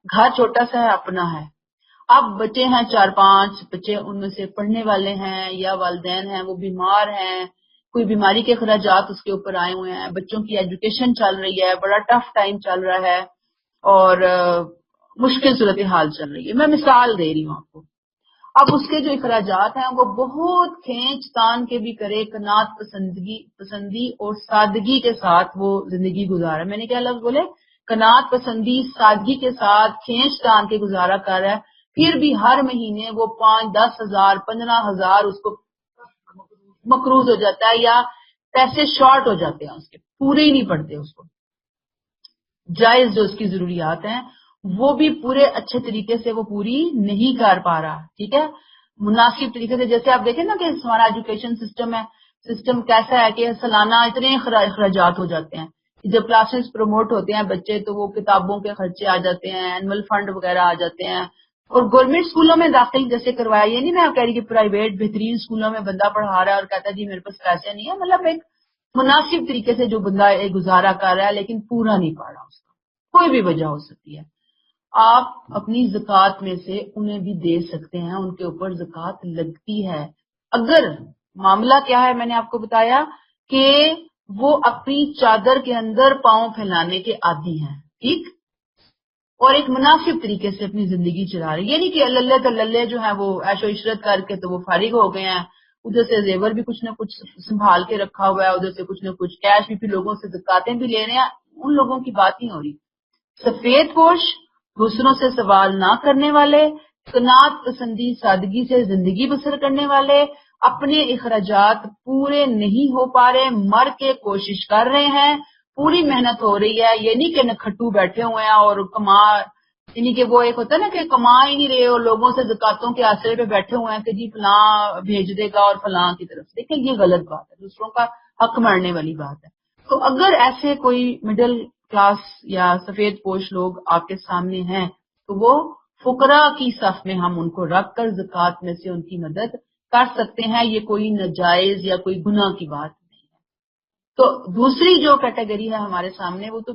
گھر چھوٹا سا ہے، اپنا ہے. اب بچے ہیں 4-5 بچے، ان میں سے پڑھنے والے ہیں یا والدین ہیں وہ بیمار ہیں، کوئی بیماری کے اخراجات اس کے اوپر آئے ہوئے ہیں، بچوں کی ایجوکیشن چل رہی ہے، بڑا ٹف ٹائم چل رہا ہے اور مشکل صورتحال چل رہی ہے. میں مثال دے رہی ہوں آپ کو. اب اس کے جو اخراجات ہیں وہ بہت کھینچ تان کے بھی کرے، قناعت پسندی اور سادگی کے ساتھ وہ زندگی گزارا. میں نے کیا لفظ بولے؟ قناعت پسندی، سادگی کے ساتھ کھینچ تان کے گزارا کر رہا ہے. پھر بھی ہر مہینے وہ 5-10,000 15,000 اس کو مقروض ہو جاتا ہے، یا پیسے شارٹ ہو جاتے ہیں، اس کے پورے ہی نہیں پڑتے. اس کو جائز جو اس کی ضروریات ہیں وہ بھی پورے اچھے طریقے سے وہ پوری نہیں کر پا رہا. ٹھیک ہے، مناسب طریقے سے. جیسے آپ دیکھیں نا کہ ہمارا ایجوکیشن سسٹم کیسا ہے کہ سالانہ اتنے اخراجات ہو جاتے ہیں. جب کلاسز پروموٹ ہوتے ہیں بچے تو وہ کتابوں کے خرچے آ جاتے ہیں، اینول فنڈ وغیرہ آ جاتے ہیں. اور گورنمنٹ اسکولوں میں داخل جیسے کروایا، یہ نہیں میں آپ کہہ رہی کہ پرائیویٹ بہترین اسکولوں میں بندہ پڑھا رہا ہے اور کہتا ہے جی میرے پاس پیسے نہیں ہے. مطلب ایک مناسب طریقے سے جو بندہ ایک گزارا کر رہا ہے لیکن پورا نہیں پا رہا. اس کا کوئی بھی وجہ ہو سکتی ہے. آپ اپنی زکوٰۃ میں سے انہیں بھی دے سکتے ہیں، ان کے اوپر زکوٰۃ لگتی ہے. اگر معاملہ کیا ہے، میں نے آپ کو بتایا کہ وہ اپنی چادر کے اندر پاؤں پھیلانے کے عادی ہیں، ٹھیک، اور ایک مناسب طریقے سے اپنی زندگی چلا رہے. یہ نہیں کہ اللہ تللہ جو ہے وہ عیش و عشرت کر کے تو وہ فارغ ہو گئے ہیں، ادھر سے زیور بھی کچھ نہ کچھ سنبھال کے رکھا ہوا ہے، ادھر سے کچھ نہ کچھ کیش بھی لوگوں سے زکاتیں بھی لے رہے ہیں. ان لوگوں کی بات نہیں ہو رہی. سفید پوش، دوسروں سے سوال نہ کرنے والے، قناعت پسندی سادگی سے زندگی بسر کرنے والے، اپنے اخراجات پورے نہیں ہو پا رہے، مر کے کوشش کر رہے ہیں، پوری محنت ہو رہی ہے. یہ نہیں کہ نکھٹو بیٹھے ہوئے ہیں اور یعنی کہ وہ ایک ہوتا ہے نا کہ کما ہی نہیں رہے اور لوگوں سے زکاتوں کے آسرے پہ بیٹھے ہوئے ہیں کہ جی فلاں بھیج دے گا اور فلاں کی طرف سے. دیکھیں یہ غلط بات ہے، دوسروں کا حق مارنے والی بات ہے. تو اگر ایسے کوئی مڈل کلاس یا سفید پوش لوگ آپ کے سامنے ہیں تو وہ فقراء کی صف میں ہم ان کو رکھ کر زکوٰۃ میں سے ان کی مدد کر سکتے ہیں. یہ کوئی ناجائز یا کوئی گناہ کی بات نہیں ہے. تو دوسری جو کیٹیگری ہے ہمارے سامنے وہ تو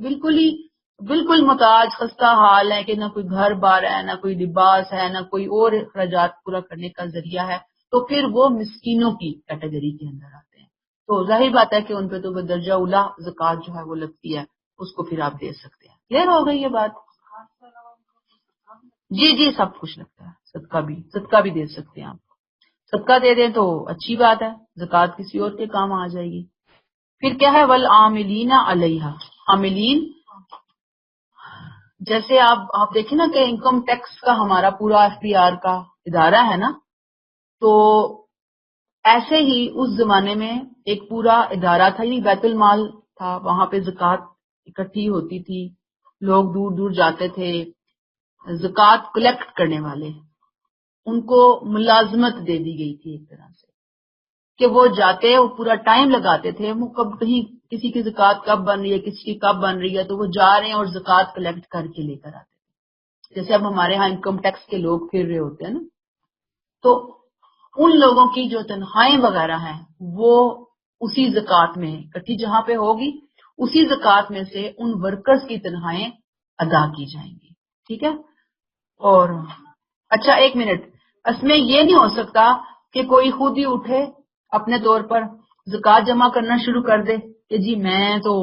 بالکل محتاج خستہ حال ہے کہ نہ کوئی گھر بار ہے، نہ کوئی لباس ہے، نہ کوئی اور اخراجات پورا کرنے کا ذریعہ ہے. تو پھر وہ مسکینوں کی کیٹیگری کے اندر آتے ہیں. تو ظاہر بات ہے کہ ان پہ تو درجہ اولا زکوٰۃ جو ہے وہ لگتی ہے، اس کو پھر آپ دے سکتے ہیں. کلیئر ہو گئی یہ بات؟ جی سب کچھ لگتا ہے. صدقہ بھی دے سکتے ہیں آپ. صدقہ دے دیں تو اچھی بات ہے، زکوٰۃ کسی اور کے کام آ جائے گی. پھر کیا ہے؟ والعاملین علیہا، عاملین جیسے آپ دیکھیں نا کہ انکم ٹیکس کا ہمارا پورا FBR کا ادارہ ہے نا، تو ایسے ہی اس زمانے میں ایک پورا ادارہ تھا، یعنی بیت المال تھا، وہاں پہ زکوٰۃ اکٹھی ہوتی تھی، لوگ دور دور جاتے تھے، زکوٰۃ کلیکٹ کرنے والے، ان کو ملازمت دے دی گئی تھی ایک طرح سے کہ وہ جاتے، وہ پورا ٹائم لگاتے تھے، وہ کب کہیں کسی کی زکوٰۃ کب بن رہی ہے، کسی کی کب بن رہی ہے، تو وہ جا رہے ہیں اور زکوٰۃ کلیکٹ کر کے لے کر آتے ہیں، جیسے اب ہمارے ہاں انکم ٹیکس کے لوگ پھر رہے ہوتے ہیں نا، تو ان لوگوں کی جو تنخواہیں وغیرہ ہیں وہ اسی زکوٰۃ میں اکٹھی جہاں پہ ہوگی، اسی زکوٰۃ میں سے ان ورکرز کی تنخواہیں ادا کی جائیں گی، ٹھیک ہے۔ اور اچھا ایک منٹ، اس میں یہ نہیں ہو سکتا کہ کوئی خود ہی اٹھے اپنے طور پر زکوٰۃ جمع کرنا شروع کر دے کہ جی میں تو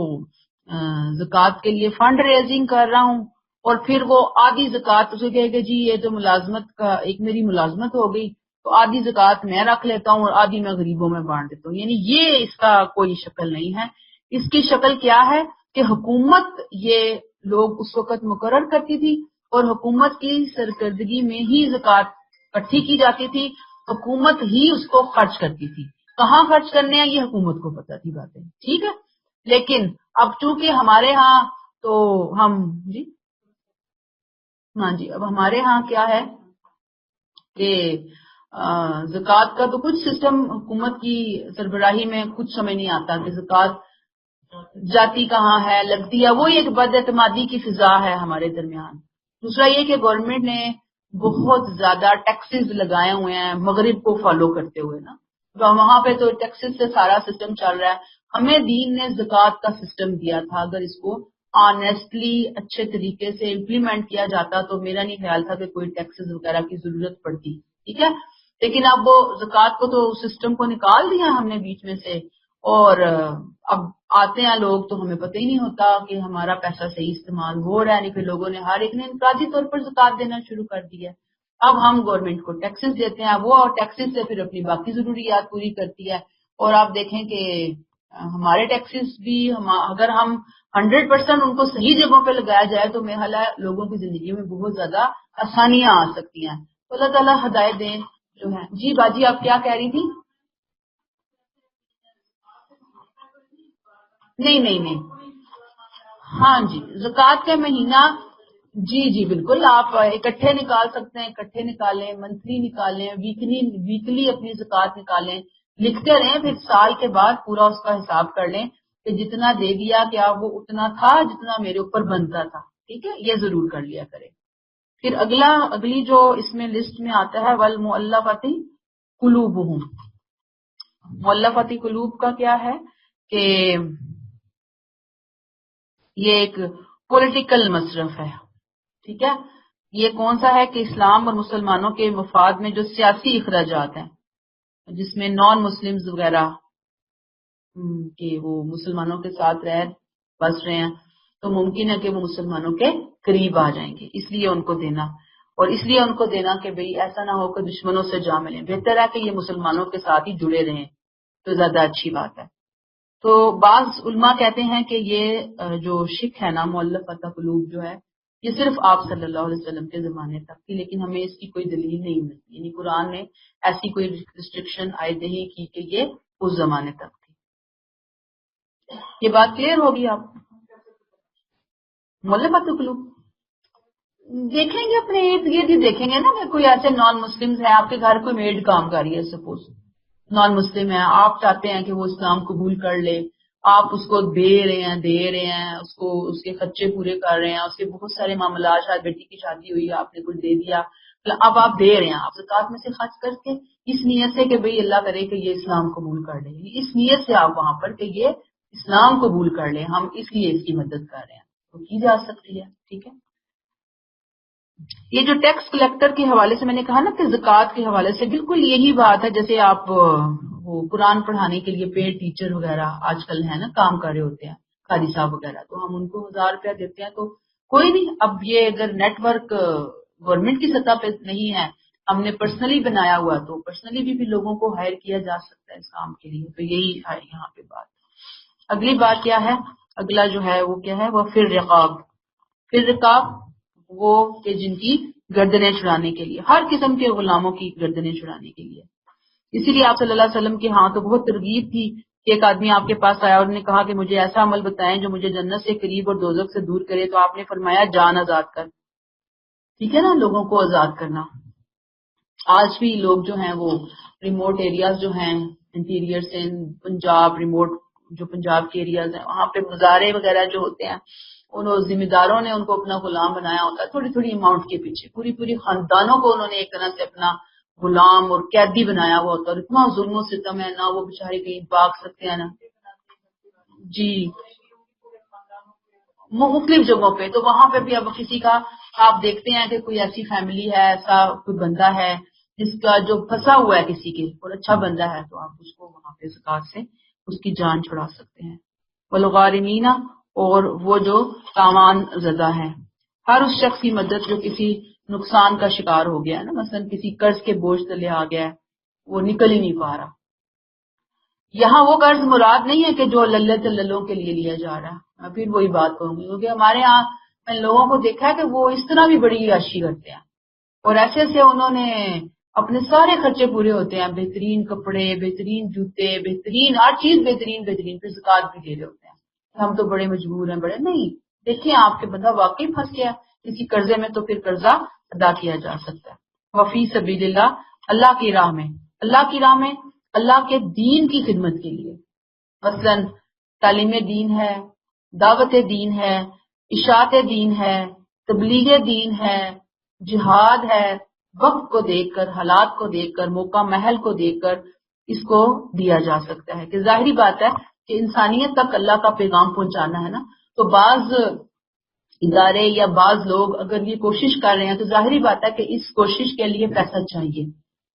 زکوٰۃ کے لیے فنڈ ریزنگ کر رہا ہوں، اور پھر وہ آدھی زکوٰۃ اسے کہے کہ جی یہ تو ملازمت کا ایک میری ملازمت ہو گئی، تو آدھی زکوٰۃ میں رکھ لیتا ہوں اور آدھی میں غریبوں میں بانٹ دیتا ہوں، یعنی یہ اس کا کوئی شکل نہیں ہے۔ اس کی شکل کیا ہے کہ حکومت یہ لوگ اس وقت مقرر کرتی تھی، اور حکومت کی سرکردگی میں ہی زکوٰۃ اکٹھی کی جاتی تھی، حکومت ہی اس کو خرچ کرتی تھی، کہاں خرچ کرنے ہیں یہ حکومت کو پتہ تھی باتیں، ٹھیک ہے۔ لیکن اب چونکہ ہمارے ہاں تو ہم جی ہاں جی اب ہمارے ہاں کیا ہے کہ زکوٰۃ کا تو کچھ سسٹم حکومت کی سربراہی میں کچھ سمجھ نہیں آتا کہ زکوٰۃ جاتی کہاں ہے، لگتی ہے، وہ ایک بد اعتمادی کی فضا ہے ہمارے درمیان۔ دوسرا یہ کہ گورنمنٹ نے بہت زیادہ ٹیکسز لگائے ہوئے ہیں مغرب کو فالو کرتے ہوئے نا، تو وہاں پہ تو ٹیکسز سے سارا سسٹم چل رہا ہے۔ ہمیں دین نے زکوٰۃ کا سسٹم دیا تھا، اگر اس کو آنیسٹلی اچھے طریقے سے امپلیمنٹ کیا جاتا تو میرا نہیں خیال تھا کہ کوئی ٹیکسز وغیرہ کی ضرورت پڑتی، ٹھیک ہے۔ لیکن اب وہ زکوٰۃ کو تو سسٹم کو نکال دیا ہم نے بیچ میں سے، اور اب آتے ہیں لوگ تو ہمیں پتہ ہی نہیں ہوتا کہ ہمارا پیسہ صحیح استعمال ہو رہا ہے، نہیں پھر لوگوں نے ہر ایک نے انفرادی طور پر زکوٰۃ دینا شروع کر دیا ہے۔ اب ہم گورنمنٹ کو ٹیکسز دیتے ہیں، وہ ٹیکسز سے پھر اپنی باقی ضروریات پوری کرتی ہے، اور آپ دیکھیں کہ ہمارے ٹیکسز بھی اگر ہم 100% ان کو صحیح جگہوں پہ لگایا جائے تو میرا خیال ہے لوگوں کی زندگی میں بہت زیادہ آسانیاں آ سکتی ہیں۔ تو اللہ تعالیٰ ہدایت دیں جو ہے۔ جی باجی آپ کیا کہہ رہی تھی؟ نہیں نہیں نہیں، ہاں جی زکوٰۃ کا مہینہ، جی جی بالکل آپ اکٹھے نکال سکتے ہیں، اکٹھے نکالیں، منتھلی نکالیں، ویکلی اپنی زکوٰۃ نکالیں، لکھتے رہیں، پھر سال کے بعد پورا اس کا حساب کر لیں کہ جتنا دے دیا کیا وہ اتنا تھا جتنا میرے اوپر بنتا تھا، ٹھیک ہے، یہ ضرور کر لیا کریں۔ پھر اگلی جو اس میں لسٹ میں آتا ہے والمؤلفۃ قلوبہم، مؤلفۃ قلوب کا کیا ہے کہ یہ ایک پولیٹیکل مصرف ہے، ٹھیک ہے۔ یہ کون سا ہے کہ اسلام اور مسلمانوں کے مفاد میں جو سیاسی اخراجات ہیں، جس میں نان مسلمز وغیرہ کہ وہ مسلمانوں کے ساتھ بس رہے ہیں، تو ممکن ہے کہ وہ مسلمانوں کے قریب آ جائیں گے، اس لیے ان کو دینا، اور اس لیے ان کو دینا کہ بھئی ایسا نہ ہو کہ دشمنوں سے جا ملیں، بہتر ہے کہ یہ مسلمانوں کے ساتھ ہی جڑے رہیں، تو زیادہ اچھی بات ہے۔ تو بعض علماء کہتے ہیں کہ یہ جو شک ہے نا مؤلفۃ قلوب جو ہے، یہ صرف آپ صلی اللہ علیہ وسلم کے زمانے تک تھی، لیکن ہمیں اس کی کوئی دلیل نہیں ملتی، یعنی قرآن نے ایسی کوئی ریسٹرکشن عائد نہیں کی کہ یہ اس زمانے تک تھی۔ یہ بات کلیئر ہوگی آپ؟ مؤلفۃ قلوب دیکھیں گے اپنے ارد گرد ہی دیکھیں گے نا کہ کوئی ایسے نان مسلم ہے، آپ کے گھر کوئی میڈ کام کر رہی ہے، سپوز نان مسلم ہے، آپ چاہتے ہیں کہ وہ اسلام قبول کر لے، آپ اس کو دے رہے ہیں اس کو، اس کے خرچے پورے کر رہے ہیں، اس کے بہت سارے معاملات، شاید بیٹی کی شادی ہوئی آپ نے کچھ دے دیا، اب آپ دے رہے ہیں، آپ زکوٰۃ میں سے خرچ کر کے اس نیت سے کہ بھئی اللہ کرے کہ یہ اسلام قبول کر لے، اس نیت سے آپ وہاں پر کہ یہ اسلام قبول کر لے، ہم اس لیے اس کی مدد کر رہے ہیں، تو کی جا سکتی ہے، ٹھیک ہے۔ یہ جو ٹیکس کلیکٹر کے حوالے سے میں نے کہا نا کہ زکوٰۃ کے حوالے سے بالکل یہی بات ہے، جیسے آپ وہ قرآن پڑھانے کے لیے پیڈ ٹیچر وغیرہ آج کل ہے نا کام کر رہے ہوتے ہیں، قاری صاحب وغیرہ، تو ہم ان کو 1000 روپیہ دیتے ہیں، تو کوئی نہیں، اب یہ اگر نیٹ ورک گورنمنٹ کی سطح پہ نہیں ہے، ہم نے پرسنلی بنایا ہوا، تو پرسنلی بھی لوگوں کو ہائر کیا جا سکتا ہے اس کام کے لیے، تو یہی ہے یہاں پہ بات۔ اگلی بات کیا ہے، اگلا جو ہے وہ کیا ہے، وہ پھر رقاب وہ کہ جن کی گردنیں چھڑانے کے لیے، ہر قسم کے غلاموں کی گردنیں چھڑانے کے لیے. اسی لیے آپ صلی اللہ علیہ وسلم کے ہاں تو بہت ترغیب تھی کہ ایک آدمی آپ کے پاس آیا اور نے کہا کہ مجھے ایسا عمل بتائیں جو مجھے جنت سے قریب اور دوزخ سے دور کرے، تو آپ نے فرمایا جان آزاد کر. ٹھیک ہے نا، لوگوں کو آزاد کرنا. آج بھی لوگ جو ہیں وہ ریموٹ ایریاز جو ہیں انٹیریئر سے پنجاب، ریموٹ جو پنجاب کے ایریاز ہیں وہاں پہ مزارے وغیرہ جو ہوتے ہیں، ان ذمہ داروں نے ان کو اپنا غلام بنایا ہوتا ہے تھوڑی تھوڑی اماؤنٹ کے پیچھے. پوری پوری خاندانوں کو انہوں نے ایک طرح سے اپنا غلام اور قیدی بنایا ہوا ہوتا ہے، اور اتنا ظلم و ستم ہے، نہ وہ بیچارے کہیں بھاگ سکتے ہیں نا. جی، مختلف جگہوں پہ. تو وہاں پہ بھی اب کسی کا آپ دیکھتے ہیں کہ کوئی ایسی فیملی ہے، ایسا کوئی بندہ ہے جس کا جو پھنسا ہوا ہے کسی کے اور اچھا بندہ ہے، تو آپ اس کو وہاں پہ زکات سے اس کی جان چھڑا سکتے ہیں. والغارمین، اور وہ جو تاوان زدہ ہے، ہر اس شخص کی مدد جو کسی نقصان کا شکار ہو گیا ہے نا، مثلا کسی قرض کے بوجھ تلے آ گیا ہے، وہ نکل ہی نہیں پا رہا. یہاں وہ قرض مراد نہیں ہے کہ جو للے للوں کے لیے لیا جا رہا ہے. میں پھر وہی بات کہوں گی، کیونکہ ہمارے یہاں میں لوگوں کو دیکھا ہے کہ وہ اس طرح بھی بڑی عیاشی کرتے ہیں، اور ایسے ایسے انہوں نے اپنے سارے خرچے پورے ہوتے ہیں، بہترین کپڑے، بہترین جوتے، بہترین ہر چیز، بہترین بہترین، پھر زکات بھی دے رہے ہوتے ہیں. ہم تو بڑے مجبور ہیں، بڑے نہیں. دیکھیں آپ کے بندہ واقعی پھنس گیا کسی قرضے میں، تو پھر قرضہ ادا کیا جا سکتا ہے. وفی سبیل اللہ، اللہ کی راہ میں، اللہ کی راہ میں اللہ کے دین کی خدمت کے لیے، مثلا تعلیم دین ہے، دعوت دین ہے، اشاعت دین ہے، تبلیغ دین ہے، جہاد ہے. وقت کو دیکھ کر، حالات کو دیکھ کر، موقع محل کو دیکھ کر اس کو دیا جا سکتا ہے. کہ ظاہری بات ہے کہ انسانیت تک اللہ کا پیغام پہنچانا ہے نا، تو بعض ادارے یا بعض لوگ اگر یہ کوشش کر رہے ہیں تو ظاہری بات ہے کہ اس کوشش کے لیے پیسہ چاہیے.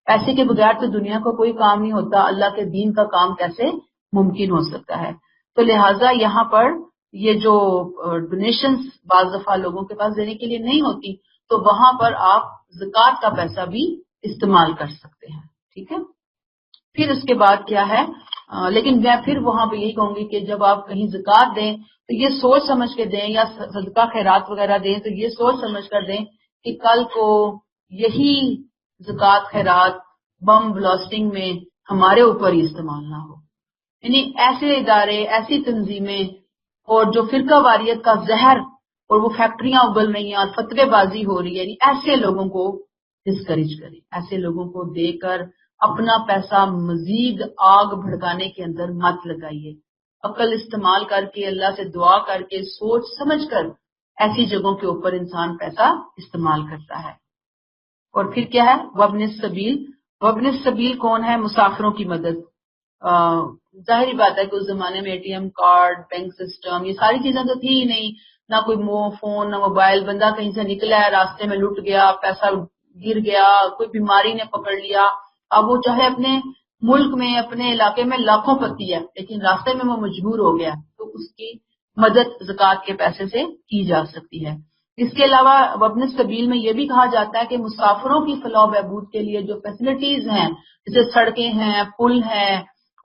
پیسے کے بغیر تو دنیا کو کوئی کام نہیں ہوتا. اللہ کے دین کا کام کیسے ممکن ہو سکتا ہے؟ تو لہٰذا یہاں پر یہ جو ڈونیشنز بعض دفعہ لوگوں کے پاس دینے کے لیے نہیں ہوتی، تو وہاں پر آپ زکوٰۃ کا پیسہ بھی استعمال کر سکتے ہیں. ٹھیک ہے. پھر اس کے بعد کیا ہے، لیکن میں پھر وہاں پہ یہی کہوں گی کہ جب آپ کہیں زکوٰۃ دیں تو یہ سوچ سمجھ کے دیں، یا صدقہ خیرات وغیرہ دیں تو یہ سوچ سمجھ کر دیں کہ کل کو یہی زکوٰۃ خیرات بم بلاسٹنگ میں ہمارے اوپر ہی استعمال نہ ہو. یعنی ایسے ادارے، ایسی تنظیمیں اور جو فرقہ واریت کا زہر اور وہ فیکٹریاں ابل رہی ہیں اور فتوے بازی ہو رہی ہے، یعنی ایسے لوگوں کو ڈسکریج کریں. ایسے لوگوں کو دے کر اپنا پیسہ مزید آگ بھڑکانے کے اندر مت لگائیے. عقل استعمال کر کے، اللہ سے دعا کر کے، سوچ سمجھ کر ایسی جگہوں کے اوپر انسان پیسہ استعمال کرتا ہے. اور پھر کیا ہے، وابن السبیل. وابن السبیل کون ہے؟ مسافروں کی مدد. ظاہری بات ہے کہ اس زمانے میں A T M card, bank system, یہ ساری چیزیں تو تھی ہی نہیں، نہ کوئی فون، نہ موبائل. بندہ کہیں سے نکلا ہے، راستے میں لٹ گیا، پیسہ گر گیا، کوئی بیماری نے پکڑ لیا. اب وہ چاہے اپنے ملک میں، اپنے علاقے میں لاکھوں پتی ہے، لیکن راستے میں وہ مجبور ہو گیا، تو اس کی مدد زکوٰۃ کے پیسے سے کی جا سکتی ہے. اس کے علاوہ وابن السبیل میں یہ بھی کہا جاتا ہے کہ مسافروں کی فلاح و بہبود کے لیے جو فیسلٹیز ہیں، جیسے سڑکیں ہیں، پل ہیں،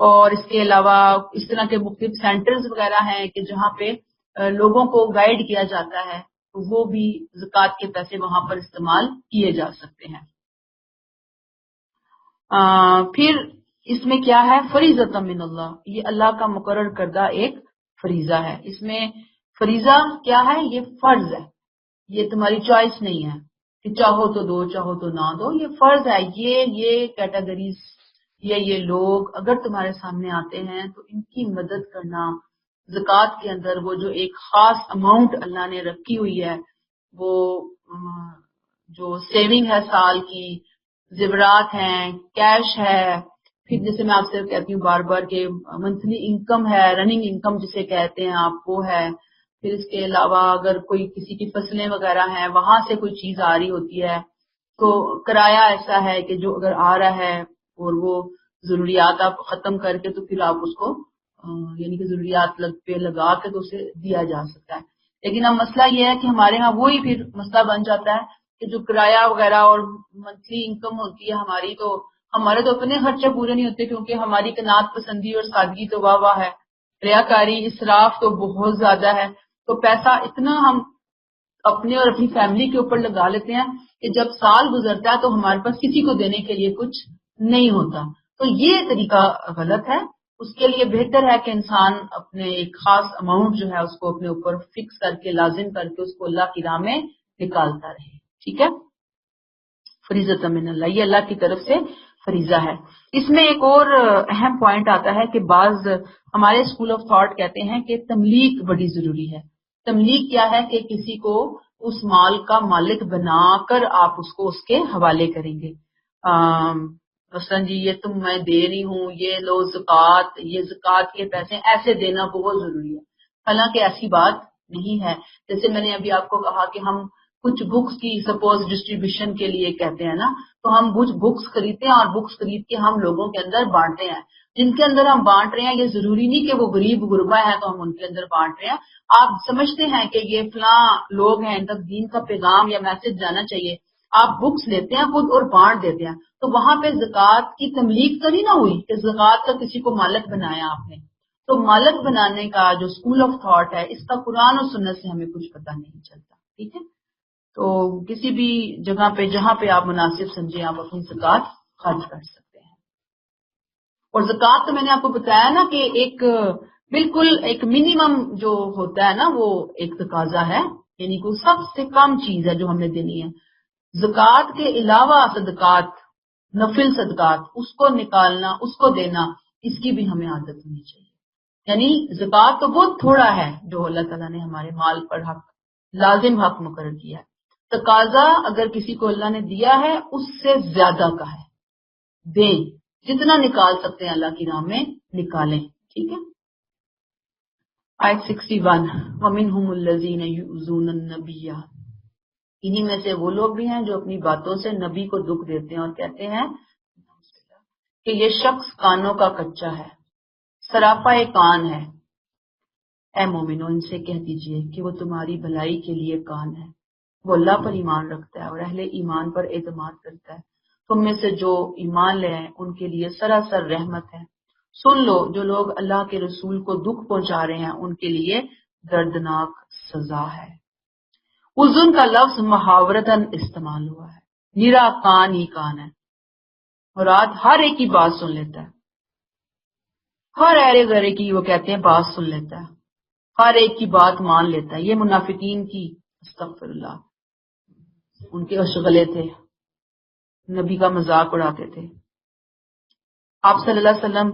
اور اس کے علاوہ اس طرح کے مختلف سینٹرز وغیرہ ہیں کہ جہاں پہ لوگوں کو گائیڈ کیا جاتا ہے، تو وہ بھی زکوٰۃ کے پیسے وہاں پر استعمال کیے جا سکتے ہیں. پھر اس میں کیا ہے، فریضۃ من اللہ. یہ اللہ کا مقرر کردہ ایک فریضہ ہے. اس میں فریضہ کیا ہے؟ یہ فرض ہے، یہ تمہاری چوائس نہیں ہے کہ چاہو تو دو، چاہو تو نہ دو. یہ فرض ہے. یہ کیٹیگریز، یہ لوگ اگر تمہارے سامنے آتے ہیں تو ان کی مدد کرنا. زکوٰۃ کے اندر وہ جو ایک خاص اماؤنٹ اللہ نے رکھی ہوئی ہے، وہ جو سیونگ ہے سال کی، زیورات ہیں، کیش ہے. پھر جیسے میں آپ سے کہتی ہوں بار بار کہ منتھلی انکم ہے، رننگ انکم جسے کہتے ہیں آپ، وہ ہے. پھر اس کے علاوہ اگر کوئی کسی کی فصلیں وغیرہ ہیں، وہاں سے کوئی چیز آ رہی ہوتی ہے، تو کرایہ ایسا ہے کہ جو اگر آ رہا ہے اور وہ ضروریات آپ ختم کر کے تو پھر آپ اس کو یعنی کہ ضروریات پہ لگا کے تو اسے دیا جا سکتا ہے. لیکن اب مسئلہ یہ ہے کہ ہمارے ہاں وہی پھر مسئلہ بن جاتا ہے کہ جو کرایہ وغیرہ اور منتھلی انکم ہوتی ہے ہماری، تو ہمارے تو اپنے خرچے پورے نہیں ہوتے، کیونکہ ہماری قناعت پسندی اور سادگی تو واہ واہ ہے، ریاکاری، اسراف تو بہت زیادہ ہے. تو پیسہ اتنا ہم اپنے اور اپنی فیملی کے اوپر لگا لیتے ہیں کہ جب سال گزرتا ہے تو ہمارے پاس کسی کو دینے کے لیے کچھ نہیں ہوتا. تو یہ طریقہ غلط ہے. اس کے لیے بہتر ہے کہ انسان اپنے ایک خاص اماؤنٹ جو ہے اس کو اپنے اوپر فکس کر کے لازم کر کے اس کو اللہ کی راہ میں نکالتا رہے. ٹھیک ہے. فریضۃ من اللہ، یہ اللہ کی طرف سے فریضہ ہے. اس میں ایک اور اہم پوائنٹ آتا ہے کہ بعض ہمارے اسکول آف تھاٹ کہتے ہیں کہ تملیک بڑی ضروری ہے. تملیک کیا ہے کہ کسی کو اس مال کا مالک بنا کر آپ اس کو اس کے حوالے کریں گے. مثلاً جی یہ تم میں دے رہی ہوں، یہ لو زکوٰۃ، یہ زکوٰۃ کے پیسے ایسے دینا بہت ضروری ہے. حالانکہ ایسی بات نہیں ہے. جیسے میں نے ابھی آپ کو کہا کہ ہم کچھ بکس کی سپوز ڈسٹریبیوشن کے لیے کہتے ہیں نا، تو ہم کچھ بکس خریدتے ہیں اور بکس خرید کے ہم لوگوں کے اندر بانٹتے ہیں. جن کے اندر ہم بانٹ رہے ہیں یہ ضروری نہیں کہ وہ غریب غربا ہیں تو ہم ان کے اندر بانٹ رہے ہیں. آپ سمجھتے ہیں کہ یہ فلاں لوگ ہیں، ان تک دین کا پیغام یا میسج جانا چاہیے، آپ بکس لیتے ہیں خود اور بانٹ دیتے ہیں. تو وہاں پہ زکوٰۃ کی تملیک تو نہیں نہ ہوئی کہ زکوٰۃ کا کسی کو مالک بنایا آپ نے. تو مالک بنانے کا جو اسکول آف تھاٹ ہے اس کا قرآن و سنت سے ہمیں کچھ پتہ نہیں چلتا. ٹھیک ہے. تو کسی بھی جگہ پہ جہاں پہ آپ مناسب سمجھیں آپ اپنی زکوٰۃ خرچ کر سکتے ہیں. اور زکوٰۃ تو میں نے آپ کو بتایا نا کہ ایک بالکل ایک منیمم جو ہوتا ہے نا وہ ایک تقاضا ہے، یعنی کوئی سب سے کم چیز ہے جو ہم نے دینی ہے. زکوٰۃ کے علاوہ صدقات، نفل صدقات، اس کو نکالنا، اس کو دینا، اس کی بھی ہمیں عادت ہونی چاہیے. یعنی زکوٰۃ تو بہت تھوڑا ہے جو اللہ تعالیٰ نے ہمارے مال پر حق لازم حق مقرر کیا ہے. تقاضا اگر کسی کو اللہ نے دیا ہے اس سے زیادہ کا ہے، دیں، جتنا نکال سکتے ہیں اللہ کی راہ میں نکالیں. ٹھیک ہے. آیت 61 وَمِنْهُمُ الَّذِينَ يُؤْذُونَ النَّبِيَّ، انہی میں سے وہ لوگ بھی ہیں جو اپنی باتوں سے نبی کو دکھ دیتے ہیں اور کہتے ہیں کہ یہ شخص کانوں کا کچا ہے، سراپا کان ہے. اے مومنو ان سے کہہ دیجئے کہ وہ تمہاری بھلائی کے لیے کان ہے. وہ اللہ پر ایمان رکھتا ہے اور اہل ایمان پر اعتماد کرتا ہے. تم میں سے جو ایمان لے آئے ان کے لیے سراسر رحمت ہے. سن لو جو لوگ اللہ کے رسول کو دکھ پہنچا رہے ہیں ان کے لیے دردناک سزا ہے. اذن کا لفظ محاورتاً استعمال ہوا ہے. نیرا کان ہی کان ہے، مراد ہر ایک کی بات سن لیتا ہے. ہر ایرے گرے کی وہ کہتے ہیں بات سن لیتا ہے، ہر ایک کی بات مان لیتا ہے. یہ منافقین کی استغفر اللہ ان کے اشغلے تھے، نبی کا مذاق اڑاتے تھے. آپ صلی اللہ علیہ وسلم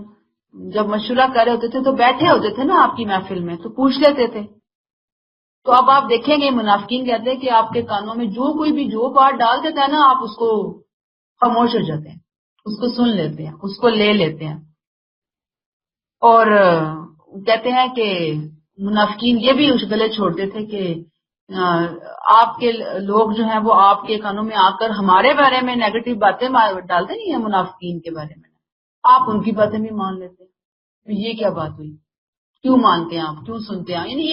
جب مشورہ کر رہے ہوتے تھے تو بیٹھے ہوتے تھے نا آپ کی محفل میں تو پوچھ لیتے تھے. تو اب آپ دیکھیں گے منافقین کہتے ہیں کہ آپ کے کانوں میں جو کوئی بھی جو بات ڈال دیتا ہے نا آپ اس کو خاموش ہو جاتے ہیں، اس کو سن لیتے ہیں، اس کو لے لیتے ہیں. اور کہتے ہیں کہ منافقین یہ بھی اشغلے چھوڑتے تھے کہ آپ کے لوگ جو ہیں وہ آپ کے کانوں میں آ کر ہمارے بارے میں نیگیٹو باتیں ڈالتے نہیں ہیں منافقین کے بارے میں، آپ ان کی باتیں بھی مان لیتے ہیں. یہ کیا بات ہوئی؟ کیوں مانتے ہیں آپ؟ کیوں سنتے ہیں؟ یعنی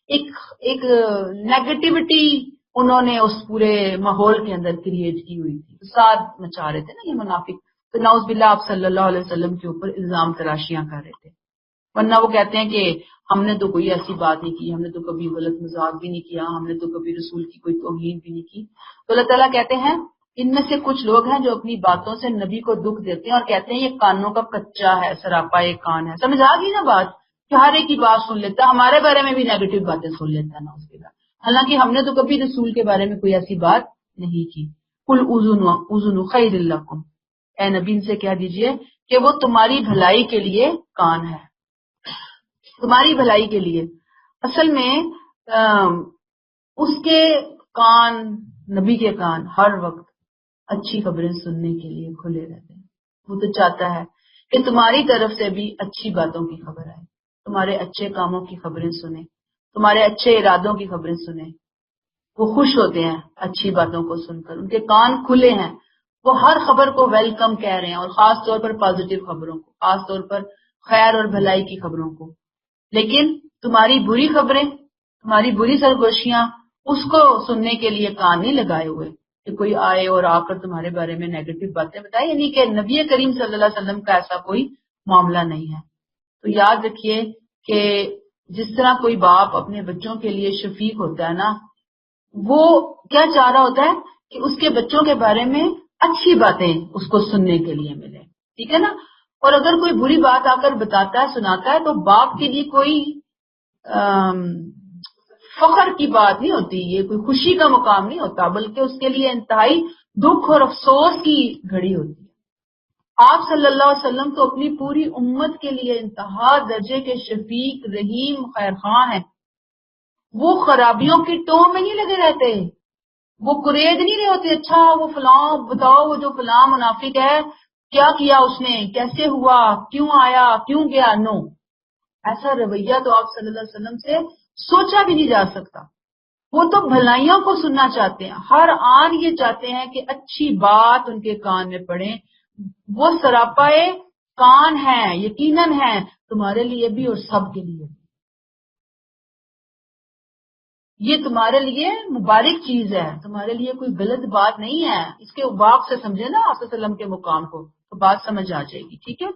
ایک نیگیٹیوٹی انہوں نے اس پورے ماحول کے اندر کریٹ کی ہوئی تھی، فساد مچا رہے تھے نا یہ منافق. تو نعوذ باللہ آپ صلی اللہ علیہ وسلم کے اوپر الزام تراشیاں کر رہے تھے. ورنہ وہ کہتے ہیں کہ ہم نے تو کوئی ایسی بات نہیں کی، ہم نے تو کبھی غلط مذاق بھی نہیں کیا، ہم نے تو کبھی رسول کی کوئی توہین بھی نہیں کی. تو اللہ تعالیٰ کہتے ہیں ان میں سے کچھ لوگ ہیں جو اپنی باتوں سے نبی کو دکھ دیتے ہیں اور کہتے ہیں یہ کانوں کا کچا ہے، سراپا ایک کان ہے. سمجھ آ گئی نا بات کہ ہر ایک کی بات سن لیتا ہے، ہمارے بارے میں بھی نیگیٹو باتیں سن لیتا ہے نا اس کے بعد، حالانکہ ہم نے تو کبھی رسول کے بارے میں کوئی ایسی بات نہیں کی. قل اذن خیر لکم، اے نبی ان سے کہہ دیجئے کہ وہ تمہاری بھلائی کے لیے کان ہے، تمہاری بھلائی کے لیے. اصل میں اس کے کان، نبی کے کان ہر وقت اچھی خبریں سننے کے لیے کھلے رہتے ہیں. وہ تو چاہتا ہے کہ تمہاری طرف سے بھی اچھی باتوں کی خبر آئے، تمہارے اچھے کاموں کی خبریں سنیں، تمہارے اچھے ارادوں کی خبریں سنیں. وہ خوش ہوتے ہیں اچھی باتوں کو سن کر، ان کے کان کھلے ہیں، وہ ہر خبر کو ویلکم کہہ رہے ہیں، اور خاص طور پر پازیٹیو خبروں کو، خاص طور پر خیر اور بھلائی کی خبروں کو. لیکن تمہاری بری خبریں، تمہاری بری سرگوشیاں، اس کو سننے کے لیے کان نہیں لگائے ہوئے کہ کوئی آئے اور آ کر تمہارے بارے میں نیگیٹو باتیں بتائے. یعنی کہ نبی کریم صلی اللہ علیہ وسلم کا ایسا کوئی معاملہ نہیں ہے. تو یاد رکھیے کہ جس طرح کوئی باپ اپنے بچوں کے لیے شفیق ہوتا ہے نا، وہ کیا چاہ رہا ہوتا ہے کہ اس کے بچوں کے بارے میں اچھی باتیں اس کو سننے کے لیے ملے، ٹھیک ہے نا. اور اگر کوئی بری بات آ کر بتاتا ہے، سناتا ہے، تو باپ کے لیے کوئی فخر کی بات نہیں ہوتی، یہ کوئی خوشی کا مقام نہیں ہوتا، بلکہ اس کے لیے انتہائی دکھ اور افسوس کی گھڑی ہوتی ہے. آپ صلی اللہ علیہ وسلم تو اپنی پوری امت کے لیے انتہا درجے کے شفیق، رحیم، خیر خواہ ہیں. وہ خرابیوں کی ٹو میں نہیں لگے رہتے، وہ قرید نہیں رہے ہوتے. اچھا وہ فلاں بتاؤ، وہ جو فلاں منافق ہے کیا کیا اس نے، کیسے ہوا، کیوں آیا، کیوں گیا. نو، ایسا رویہ تو آپ صلی اللہ علیہ وسلم سے سوچا بھی نہیں جا سکتا. وہ تو بھلائیوں کو سننا چاہتے ہیں، ہر آن یہ چاہتے ہیں کہ اچھی بات ان کے کان میں پڑے. وہ سراپائے کان ہے، یقیناً ہے تمہارے لیے بھی اور سب کے لیے. یہ تمہارے لیے مبارک چیز ہے، تمہارے لیے کوئی غلط بات نہیں ہے. اس کے باپ سے سمجھے نا آپ صلی اللہ علیہ وسلم کے مقام کو، تو بات سمجھ آ جائے گی. ٹھیک ہے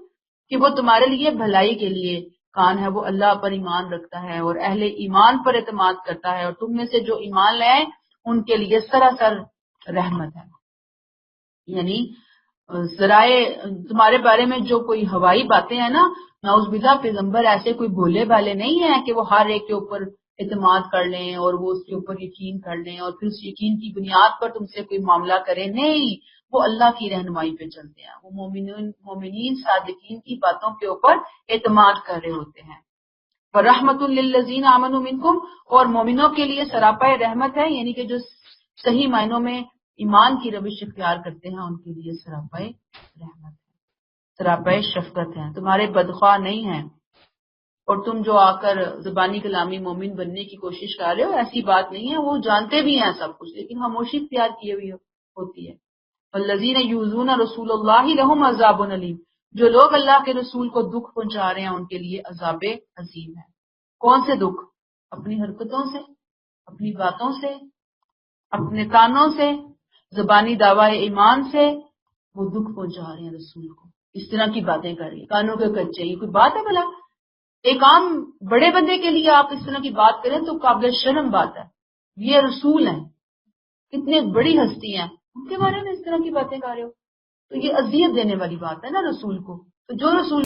کہ وہ تمہارے لیے بھلائی کے لیے کان ہے. وہ اللہ پر ایمان رکھتا ہے اور اہل ایمان پر اعتماد کرتا ہے، اور تم میں سے جو ایمان لائے ان کے لیے سراسر رحمت ہے. یعنی ذرائع تمہارے بارے میں جو کوئی ہوائی باتیں ہیں نا، نعوذ باللہ پیغمبر ایسے کوئی بھولے بھالے نہیں ہیں کہ وہ ہر ایک کے اوپر اعتماد کر لیں اور وہ اس کے اوپر یقین کر لیں اور پھر اس یقین کی بنیاد پر تم سے کوئی معاملہ کریں. نہیں، وہ اللہ کی رہنمائی پہ چلتے ہیں، وہ مومنین صادقین کی باتوں کے اوپر اعتماد کر رہے ہوتے ہیں. وَرَحْمَةٌ لِّلَّذِينَ آمَنُوا مِنكُمْ، اور مومنوں کے لیے سراپا رحمت ہے، یعنی کہ جو صحیح معنوں میں ایمان کی روش اختیار کرتے ہیں ان کے لیے سراپا رحمت ہے، سراپا شفقت ہے. تمہارے بدخواہ نہیں ہیں اور تم جو آ کر زبانی کلامی مومن بننے کی کوشش کر رہے ہو، ایسی بات نہیں ہے. وہ جانتے بھی ہیں سب کچھ، لیکن خاموشی اختیار کیے ہوئی ہوتی ہے. والذین یؤذون رسول اللہ لہم عذاب علیم، جو لوگ اللہ کے رسول کو دکھ پہنچا رہے ہیں ان کے لیے عذاب عظیم ہے. کون سے دکھ؟ اپنی حرکتوں سے، اپنی باتوں سے، اپنے کانوں سے، زبانی دعوی ایمان سے وہ دکھ پہنچا رہے ہیں رسول کو. اس طرح کی باتیں کر رہی ہیں، کانوں کے کچے. یہ کوئی بات ہے بھلا؟ ایک عام بڑے بندے کے لیے آپ اس طرح کی بات کریں تو قابل شرم بات ہے. یہ رسول ہیں، کتنے بڑی ہستی ہیں، ان کے بارے میں اس طرح کی باتیں کر رہے ہو، تو یہ اذیت دینے والی بات ہے نا رسول کو. تو جو رسول